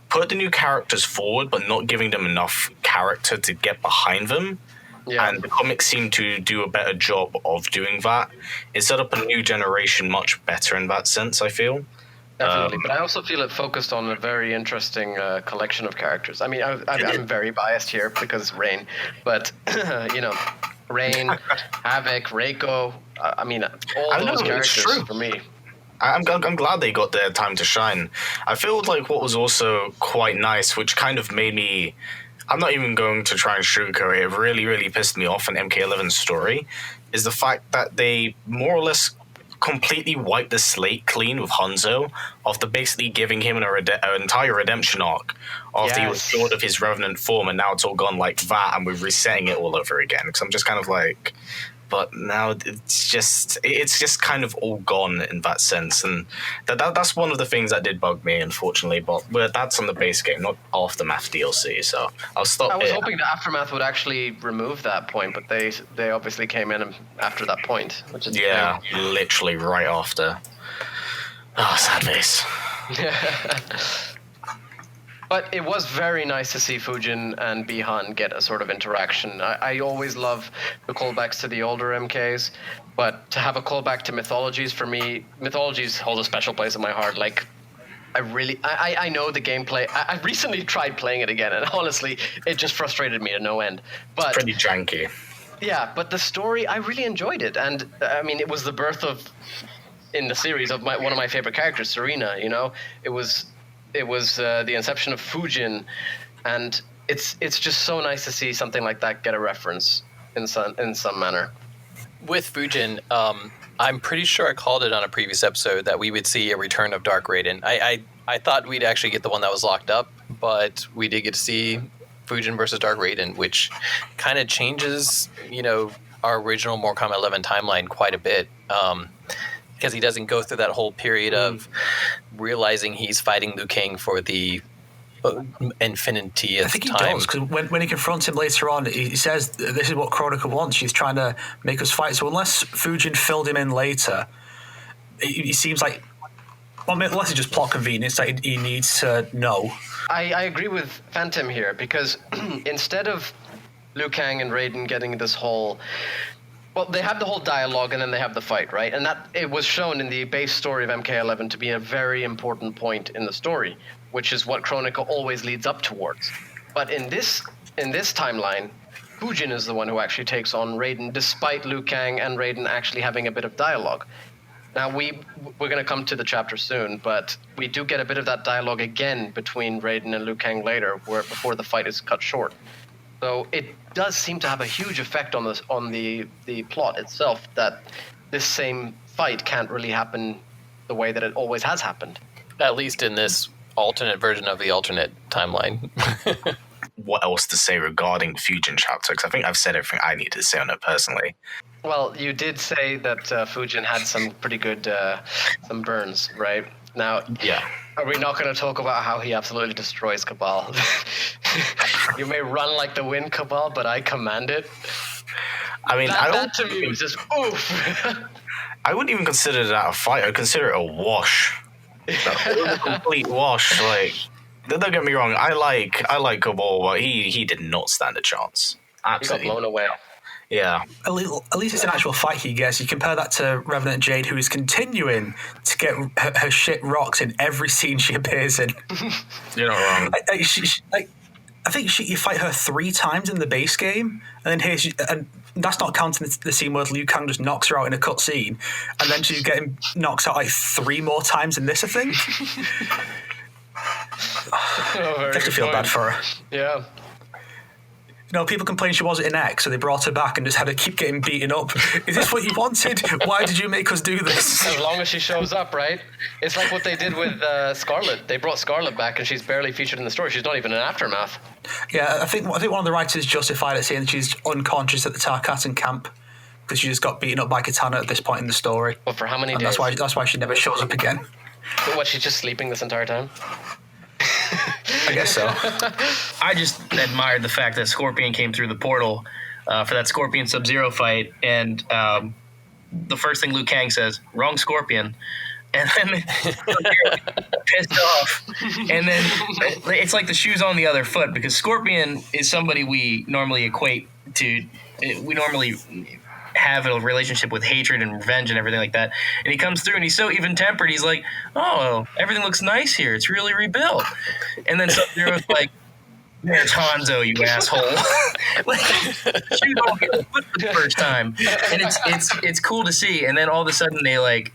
put the new characters forward, but not giving them enough character to get behind them. Yeah. And the comics seem to do a better job of doing that. It set up a new generation much better in that sense, I feel. Definitely, but I also feel it focused on a very interesting collection of characters. I mean, I'm very biased here because Rain, but, Rain, Havoc, Reiko, I mean, all those characters for me. I'm glad they got their time to shine. I feel like what was also quite nice, which kind of made me... I'm not even going to try and sugarcoat it. It really, really pissed me off in MK11's story, is the fact that they more or less completely wiped the slate clean with Hanzo after basically giving him an entire redemption arc after he was cured of his revenant form, and now it's all gone like that and we're resetting it all over again. Because I'm just kind of like... but now it's just kind of all gone in that sense, and that's one of the things that did bug me, unfortunately. But that's on the base game, not Aftermath DLC. So I'll stop. I was hoping the Aftermath would actually remove that point, but they obviously came in after that point, which is literally right after. Oh, sad face. But it was very nice to see Fujin and Bihan get a sort of interaction. I always love the callbacks to the older MKs, but to have a callback to mythologies, for me, mythologies hold a special place in my heart. Like, I know the gameplay. I recently tried playing it again, and honestly, it just frustrated me to no end. But it's pretty janky. Yeah, but the story, I really enjoyed it. And, I mean, it was the birth of, in the series, of one of my favorite characters, Serena, you know? It was the inception of Fujin, and it's just so nice to see something like that get a reference in some manner. With Fujin, I'm pretty sure I called it on a previous episode that we would see a return of Dark Raiden. I thought we'd actually get the one that was locked up, but we did get to see Fujin versus Dark Raiden, which kind of changes, our original Mortal Kombat 11 timeline quite a bit. Because he doesn't go through that whole period of realizing he's fighting Liu Kang for the infinity of time. I think he does, because when he confronts him later on, he says, this is what Kronika wants. She's trying to make us fight. So unless Fujin filled him in later, he seems like, unless it's just plot convenience, that he needs to know. I agree with Phantom here, because instead of Liu Kang and Raiden getting this whole... Well, they have the whole dialogue, and then they have the fight, right? And that it was shown in the base story of MK11 to be a very important point in the story, which is what Kronika always leads up towards. But in this timeline, Fujin is the one who actually takes on Raiden, despite Liu Kang and Raiden actually having a bit of dialogue. Now, we're going to come to the chapter soon, but we do get a bit of that dialogue again between Raiden and Liu Kang later, before the fight is cut short. So it does seem to have a huge effect on the plot itself, that this same fight can't really happen the way that it always has happened. At least in this alternate version of the alternate timeline. What else to say regarding the Fujin chapter? Because I think I've said everything I need to say on it personally. Well, you did say that Fujin had some pretty good some burns, right? Now, yeah. Are we not going to talk about how he absolutely destroys Cabal? You may run like the wind, Cabal, but I command it. I mean, that to me was just oof. I wouldn't even consider that a fight. I'd consider it a wash. A complete wash. Like, don't get me wrong. I like Cabal, but he did not stand a chance. Absolutely. He got blown away. Yeah. At least it's an actual fight he gets. You compare that to Revenant Jade, who is continuing to get her shit rocked in every scene she appears in. You're not wrong. I think you fight her 3 times in the base game, and then and that's not counting the scene where Liu Kang just knocks her out in a cutscene, and then she's getting knocked out like 3 more times in this, I think. I have to feel bad for her. Yeah. People complain she wasn't in X, so they brought her back and just had her keep getting beaten up. Is this what you wanted? Why did you make us do this? As long as she shows up, right? It's like what they did with Scarlet. They brought Scarlet back, and she's barely featured in the story. She's not even in Aftermath. Yeah, I think one of the writers justified it, saying that she's unconscious at the Tarkatan camp because she just got beaten up by Katana at this point in the story. But for how many days? That's why she never shows up again. But what, she's just sleeping this entire time? I guess so. I just admired the fact that Scorpion came through the portal for that Scorpion Sub-Zero fight, and the first thing Liu Kang says, "Wrong Scorpion," and then pissed off, and then it's like the shoe's on the other foot, because Scorpion is somebody we normally equate to. We normally have a relationship with hatred and revenge and everything like that. And he comes through and he's so even-tempered. He's like, "Oh, everything looks nice here. It's really rebuilt." And then Sub-Zero's like, "There's Hanzo, you asshole." Like, shoot don't get the foot for the first time. And it's cool to see. And then all of a sudden they like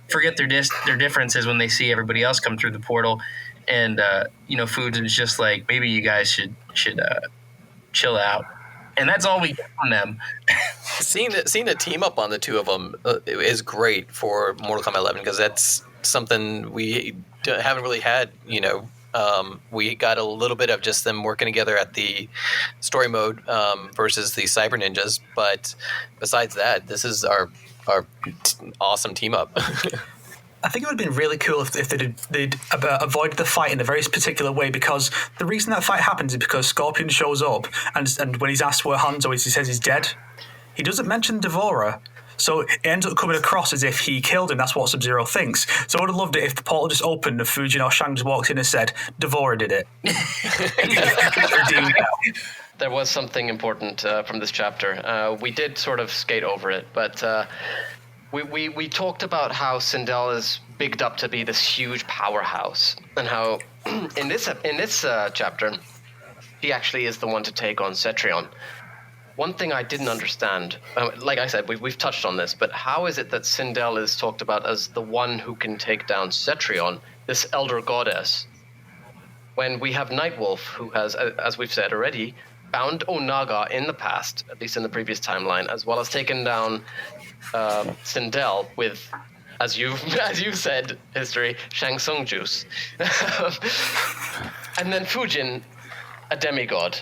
forget their differences when they see everybody else come through the portal. And Fujin's just like, maybe you guys should chill out. And that's all we get from them. Seeing the team up on the two of them is great for Mortal Kombat 11, because that's something we haven't really had, We got a little bit of just them working together at the story mode versus the Cyber Ninjas, but besides that, this is our awesome team up. I think it would have been really cool if they'd avoided the fight in a very particular way, because the reason that fight happens is because Scorpion shows up, and when he's asked where Hanzo is, he says he's dead. He doesn't mention Devourer, so it ends up coming across as if he killed him. That's what Sub-Zero thinks. So I would have loved it if the portal just opened and Fujin or Shang just walked in and said, Devourer did it. There was something important from this chapter. We did sort of skate over it, but... We talked about how Sindel is bigged up to be this huge powerhouse, and how in this chapter, he actually is the one to take on Cetrion. One thing I didn't understand, like I said, we've touched on this, but how is it that Sindel is talked about as the one who can take down Cetrion, this elder goddess, when we have Nightwolf, who has, as we've said already, found Onaga in the past, at least in the previous timeline, as well as taken down Sindel with, as you said, history, Shang Tsung juice. And then Fujin, a demigod,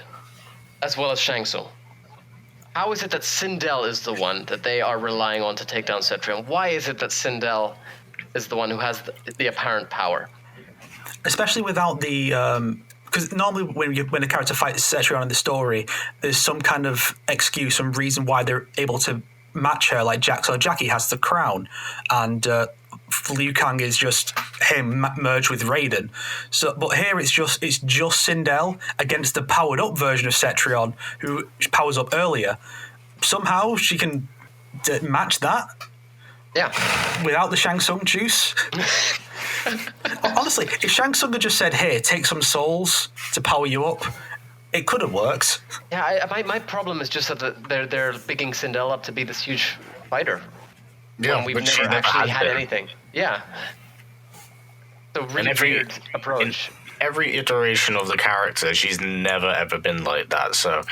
as well as Shang Tsung. How is it that Sindel is the one that they are relying on to take down Cetrion? Why is it that Sindel is the one who has the apparent power? Especially without the... because normally when a character fights Cetrion in the story, there's some kind of excuse, some reason why they're able to match her, like Jack. So Jackie has the crown, and Liu Kang is just him merged with Raiden. So, but here it's just Sindel against the powered up version of Cetrion, who powers up earlier. Somehow she can match that. Yeah. Without the Shang Tsung juice. Honestly, if Shang Tsung had just said, "Here, take some souls to power you up," it could have worked. Yeah, my problem is just that they're bigging Sindel up to be this huge fighter. Yeah, when we've but she never never actually had had been. anything. Yeah. So really weird approach. Every iteration of the character, she's never ever been like that. So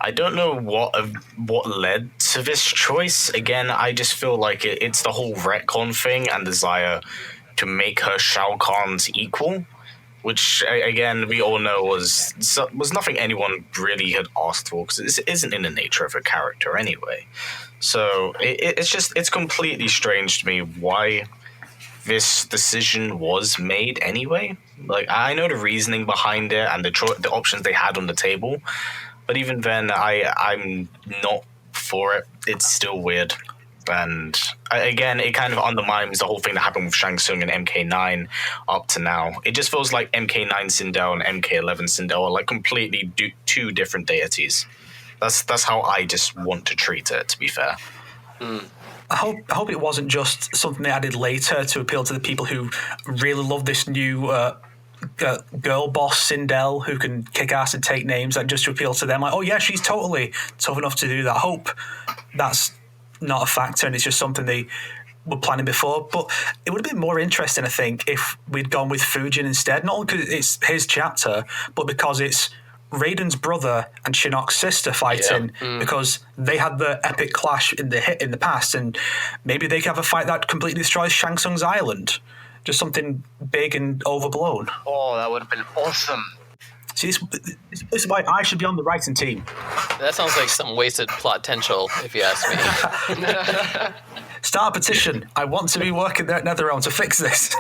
I don't know what led to this choice. Again, I just feel like it's the whole retcon thing and desire to make her Shao Kahn's equal, which again we all know was nothing anyone really had asked for, because this isn't in the nature of a character anyway. So it's completely strange to me why this decision was made anyway. Like, I know the reasoning behind it and the options they had on the table, but even then I'm not for it. It's still weird. And again, it kind of undermines the whole thing that happened with Shang Tsung and MK9 up to now. It just feels like MK9 Sindel and MK11 Sindel are like completely two different deities. That's how I just want to treat it, to be fair. I hope it wasn't just something they added later to appeal to the people who really love this new girl boss Sindel who can kick ass and take names, like just to appeal to them. Like, oh yeah, she's totally tough enough to do that. I hope that's not a factor and it's just something they were planning before. But it would have been more interesting, I think, if we'd gone with Fujin instead. Not only because it's his chapter, but because it's Raiden's brother and Shinnok's sister fighting, because they had the epic clash in the past, and maybe they could have a fight that completely destroys Shang Tsung's island. Just something big and overblown. Oh, that would have been awesome. See, this is why I should be on the writing team. That sounds like some wasted plot potential, if you ask me. Start a petition. I want to be working there at NetherRealm to fix this.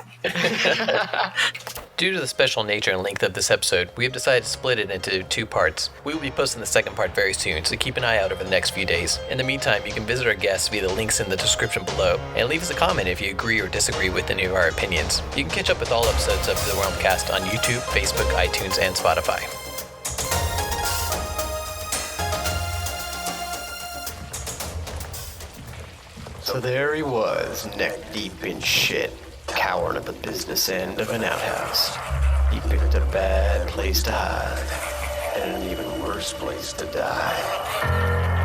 Due to the special nature and length of this episode, we have decided to split it into 2 parts. We will be posting the second part very soon, so keep an eye out over the next few days. In the meantime, you can visit our guests via the links in the description below, and leave us a comment if you agree or disagree with any of our opinions. You can catch up with all episodes of the Realm Kast on YouTube, Facebook, iTunes, and Spotify. So there he was, neck deep in shit, cowering at the business end of an outhouse. He picked a bad place to hide, and an even worse place to die.